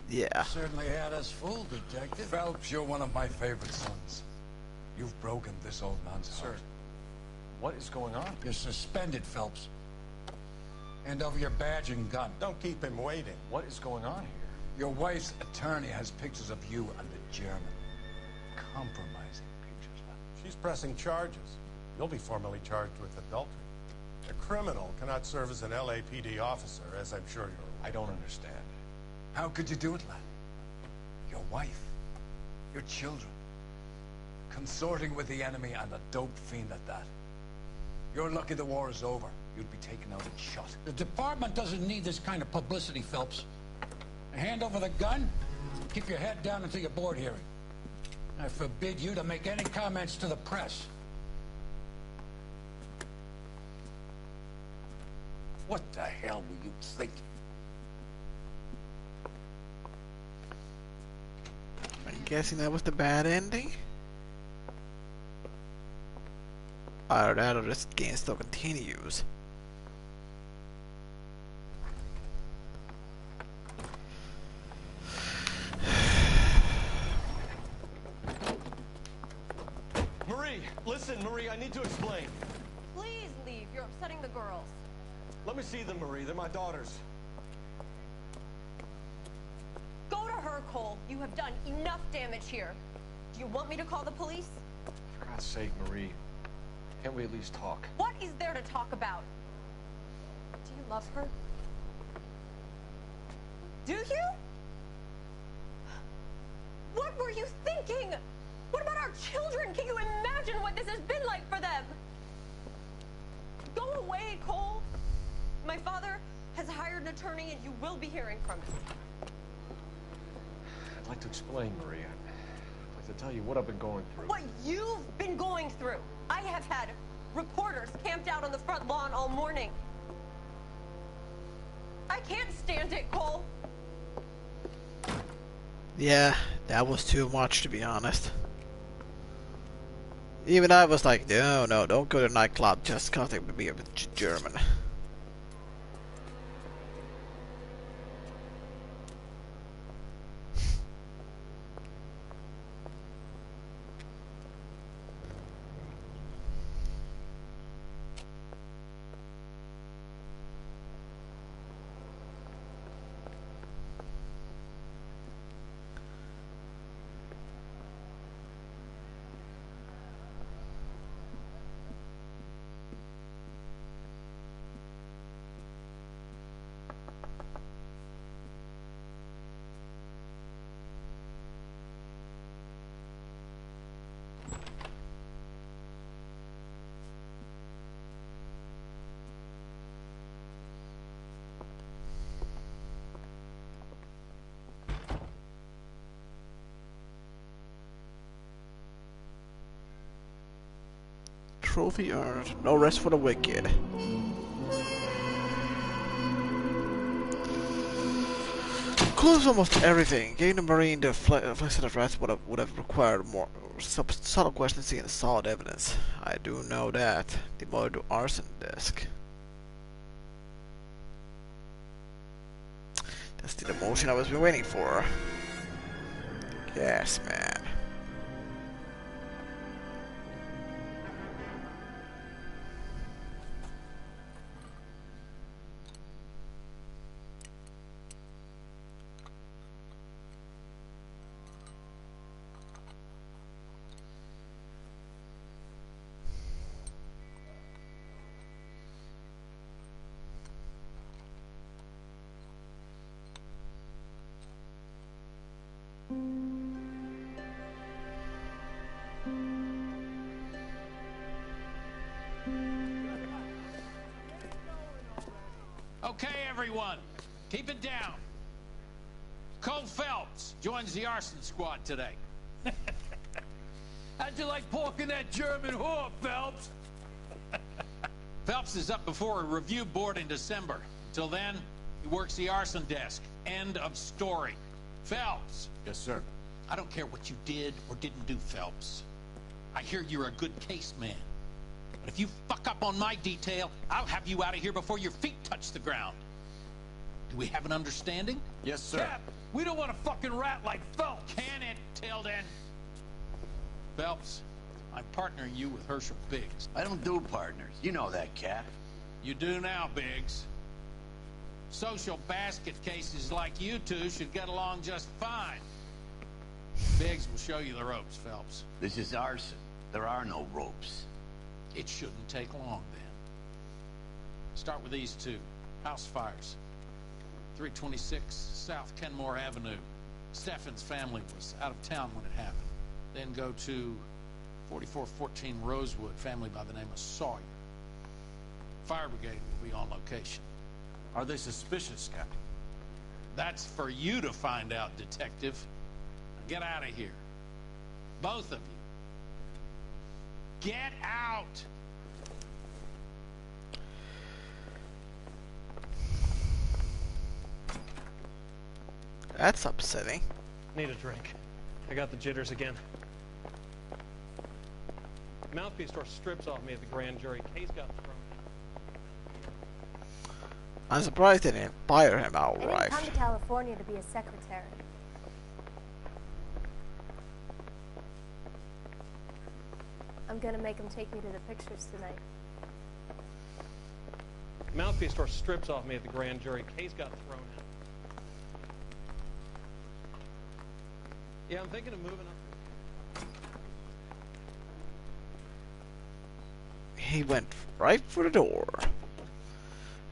Yeah. Certainly had us fooled, Detective. Phelps, you're one of my favorite sons. You've broken this old man's heart. Sir, what is going on? You're suspended, Phelps. Hand over your badge and gun. Don't keep him waiting. What is going on here? Your wife's attorney has pictures of you and the German. Compromising pictures. She's pressing charges. You'll be formally charged with adultery. A criminal cannot serve as an LAPD officer, as I'm sure you're aware. I don't understand. How could you do it, lad? Your wife, your children, consorting with the enemy and a dope fiend at that. You're lucky the war is over. You'd be taken out and shot. The department doesn't need this kind of publicity, Phelps. Hand over the gun, keep your head down until your board hearing. I forbid you to make any comments to the press. What the hell were you thinking? I'm guessing that was the bad ending? Either that or this game still continues. Listen, Marie, I need to explain. Please leave. You're upsetting the girls. Let me see them, Marie. They're my daughters. Go to her, Cole. You have done enough damage here. Do you want me to call the police? For God's sake, Marie. Can't we at least talk? What is there to talk about? Do you love her? Do you? What were you thinking? What about our children? Can you imagine what this has been like for them? Go away, Cole. My father has hired an attorney and you will be hearing from him. I'd like to explain, Maria. I'd like to tell you what I've been going through. What you've been going through. I have had reporters camped out on the front lawn all morning. I can't stand it, Cole. Yeah, that was too much, to be honest. Even I was like, no, don't go to a nightclub just because they would be a bit German. Trophy earned. No rest for the wicked. Includes almost everything. Getting the Marine the flex of rats would have required more subtle questions and solid evidence. I do know that. Demoted to arson desk. That's the emotion I was been waiting for. Yes, man. Okay, everyone, keep it down. Cole Phelps joins the arson squad today. How'd you like pork in that German whore, Phelps? Phelps is up before a review board in December. Until then, he works the arson desk. End of story. Phelps. Yes, sir. I don't care what you did or didn't do, Phelps. I hear you're a good case man. But if you fuck up on my detail, I'll have you out of here before your feet touch the ground. Do we have an understanding? Yes, sir. Cap, we don't want a fucking rat like Phelps. Can it, Tilden? Phelps, I'm partnering you with Herschel Biggs. I don't do partners. You know that, Cap. You do now, Biggs. Social basket cases like you two should get along just fine. Biggs will show you the ropes, Phelps. This is arson. There are no ropes. It shouldn't take long, then. Start with these two. House fires. 326 South Kenmore Avenue. Steffen's family was out of town when it happened. Then go to 4414 Rosewood, family by the name of Sawyer. Fire brigade will be on location. Are they suspicious, Captain? That's for you to find out, Detective. Now get out of here. Both of you. Get out! That's upsetting. Need a drink. I got the jitters again. Mouthpiece store strips off me at the grand jury. Case got thrown. I'm surprised they didn't fire him I didn't outright. come to California to be a secretary. I'm gonna make him take me to the pictures tonight. Mouthpiece store strips off me at the grand jury. Case got thrown out. Yeah, I'm thinking of moving up. He went right for the door.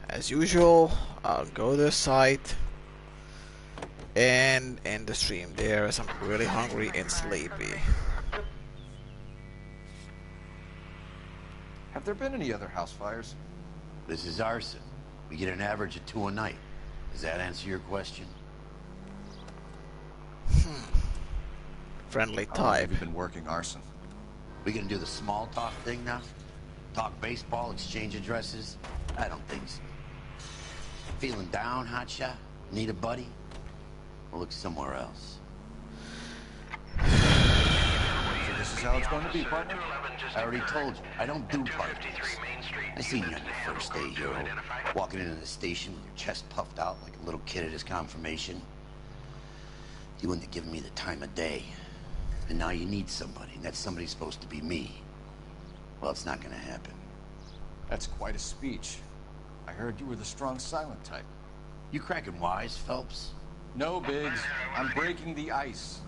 As usual, I'll go to the site and end the stream there as I'm really hungry and sleepy. Have there been any other house fires? This is arson. We get an average of 2 a night. Does that answer your question? Friendly How long type. have you been working arson? We gonna do the small talk thing now? Talk baseball, exchange addresses? I don't think so. Feeling down, hotshot? Need a buddy? We'll look somewhere else. So this is how it's going to be, partner? I already told you, I don't do parties. I seen you on your first day, hero. Walking into the station with your chest puffed out like a little kid at his confirmation. You wouldn't have given me the time of day. And now you need somebody, and that somebody's supposed to be me. Well, it's not gonna happen. That's quite a speech. I heard you were the strong silent type. You cracking wise, Phelps? No, Biggs. I'm breaking the ice.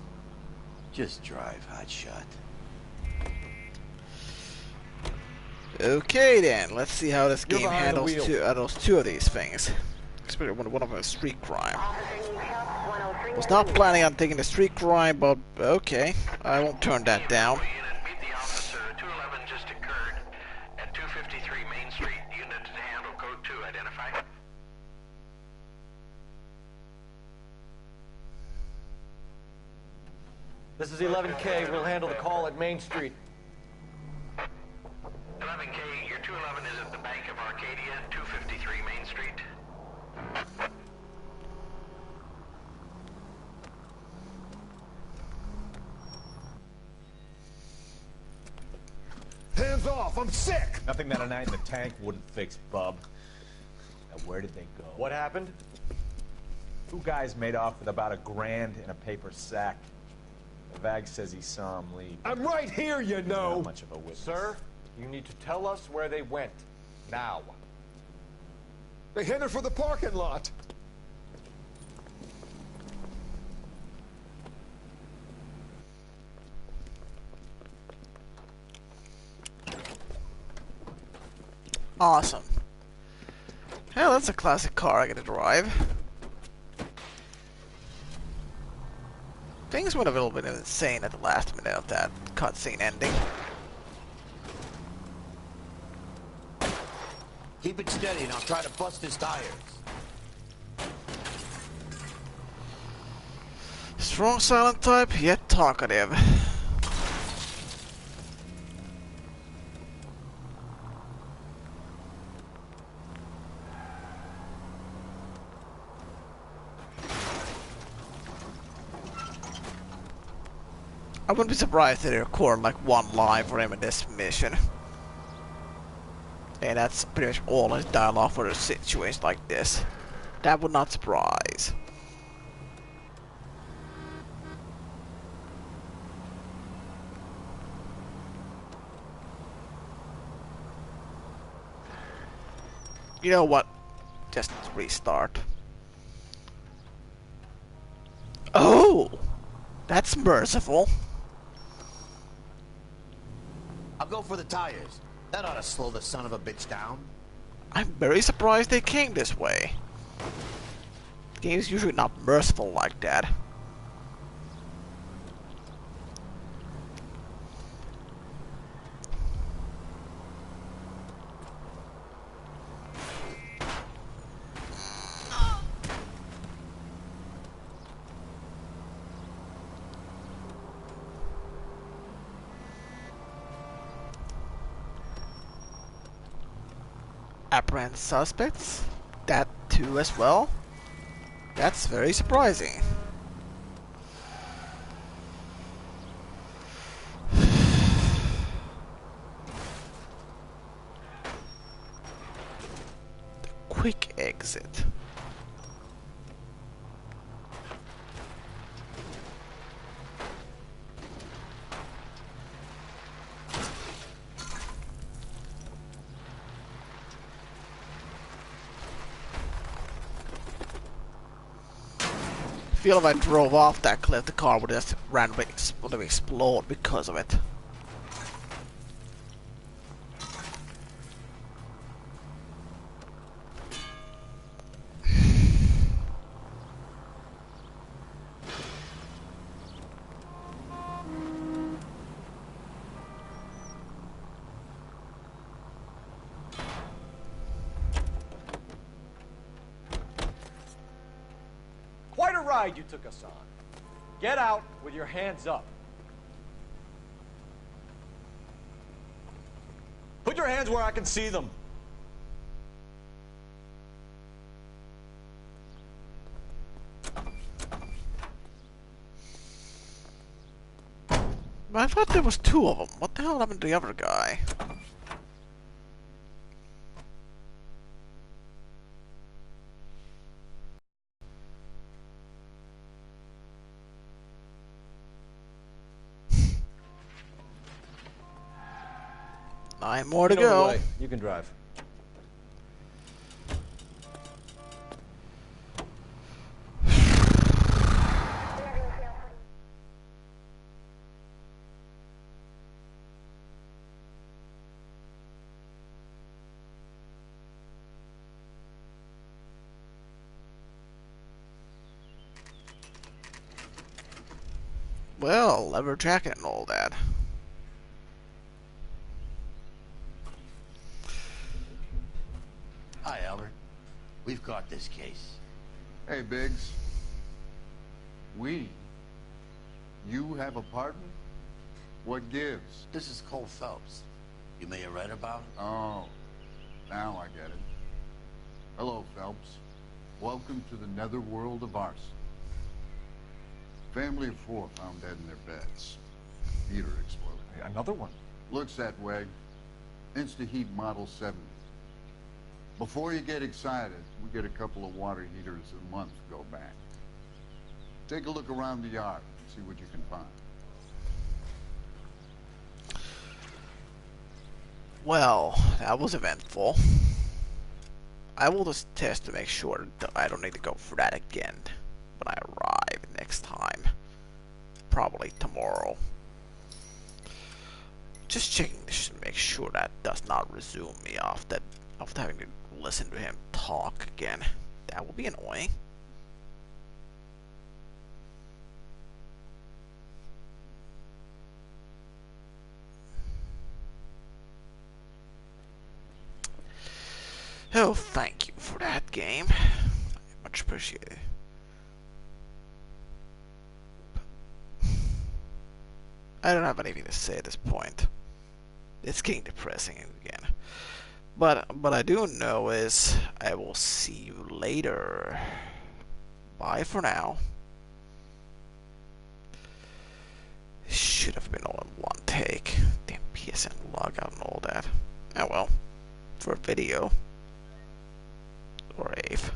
Just drive, hotshot. Okay then, let's see how this You're game behind the handles wheel. those two of these things. Especially one of them is street crime. Was not planning on taking the street crime, but okay, I won't turn that down. Meet the officer. 211 just occurred at 253 Main Street. Unit to handle code 2. Identify. This is 11K. We'll handle the call at Main Street. 11 Arcadia, 253 Main Street. Hands off! I'm sick! Nothing that a night in the tank wouldn't fix, bub. Now, where did they go? What happened? Two guys made off with about $1,000 in a paper sack. The Vag says he saw him leave. I'm right here, you know! Not much of a witness. Sir, you need to tell us where they went. Now. They headed for the parking lot. Awesome. Hell, that's a classic car I get to drive. Things went a little bit insane at the last minute of that cutscene ending. Keep it steady and I'll try to bust his tires. Strong silent type, yet talkative. I wouldn't be surprised if they record like one line for him in this mission. And that's pretty much all his dialogue for a situation like this. That would not surprise. You know what? Just restart. Oh! That's merciful. I'll go for the tires. That ought to slow the son of a bitch down. I'm very surprised they came this way. The game's usually not merciful like that. Apprehend suspects? That too as well? That's very surprising. The quick exit. I feel if I drove off that cliff, the car would just randomly explode because of it. Quite a ride you took us on. Get out with your hands up. Put your hands where I can see them. I thought there was two of them. What the hell happened to the other guy? Nine more to go. You can drive. Well, leather jacket and all that. Hi, Albert. We've got this case. Hey, Biggs. We? You have a partner? What gives? This is Cole Phelps. You may have read about him. Oh. Now I get it. Hello, Phelps. Welcome to the netherworld of arson. Family of 4 found dead in their beds. Heater exploded. Another one? Looks that way. Insta-Heat Model 70. Before you get excited, we get a couple of water heaters a month go back. Take a look around the yard, see what you can find. Well, that was eventful. I will just test to make sure that I don't need to go through that again when I arrive next time. Probably tomorrow. Just checking to make sure that does not resume me after having to listen to him talk again. That would be annoying. Oh, thank you for that game. Much appreciated. I don't have anything to say at this point. It's getting depressing again. But I do know is I will see you later. Bye for now. Should have been all in one take. Damn PSN logout and all that. Oh well. For a video. Or AVE.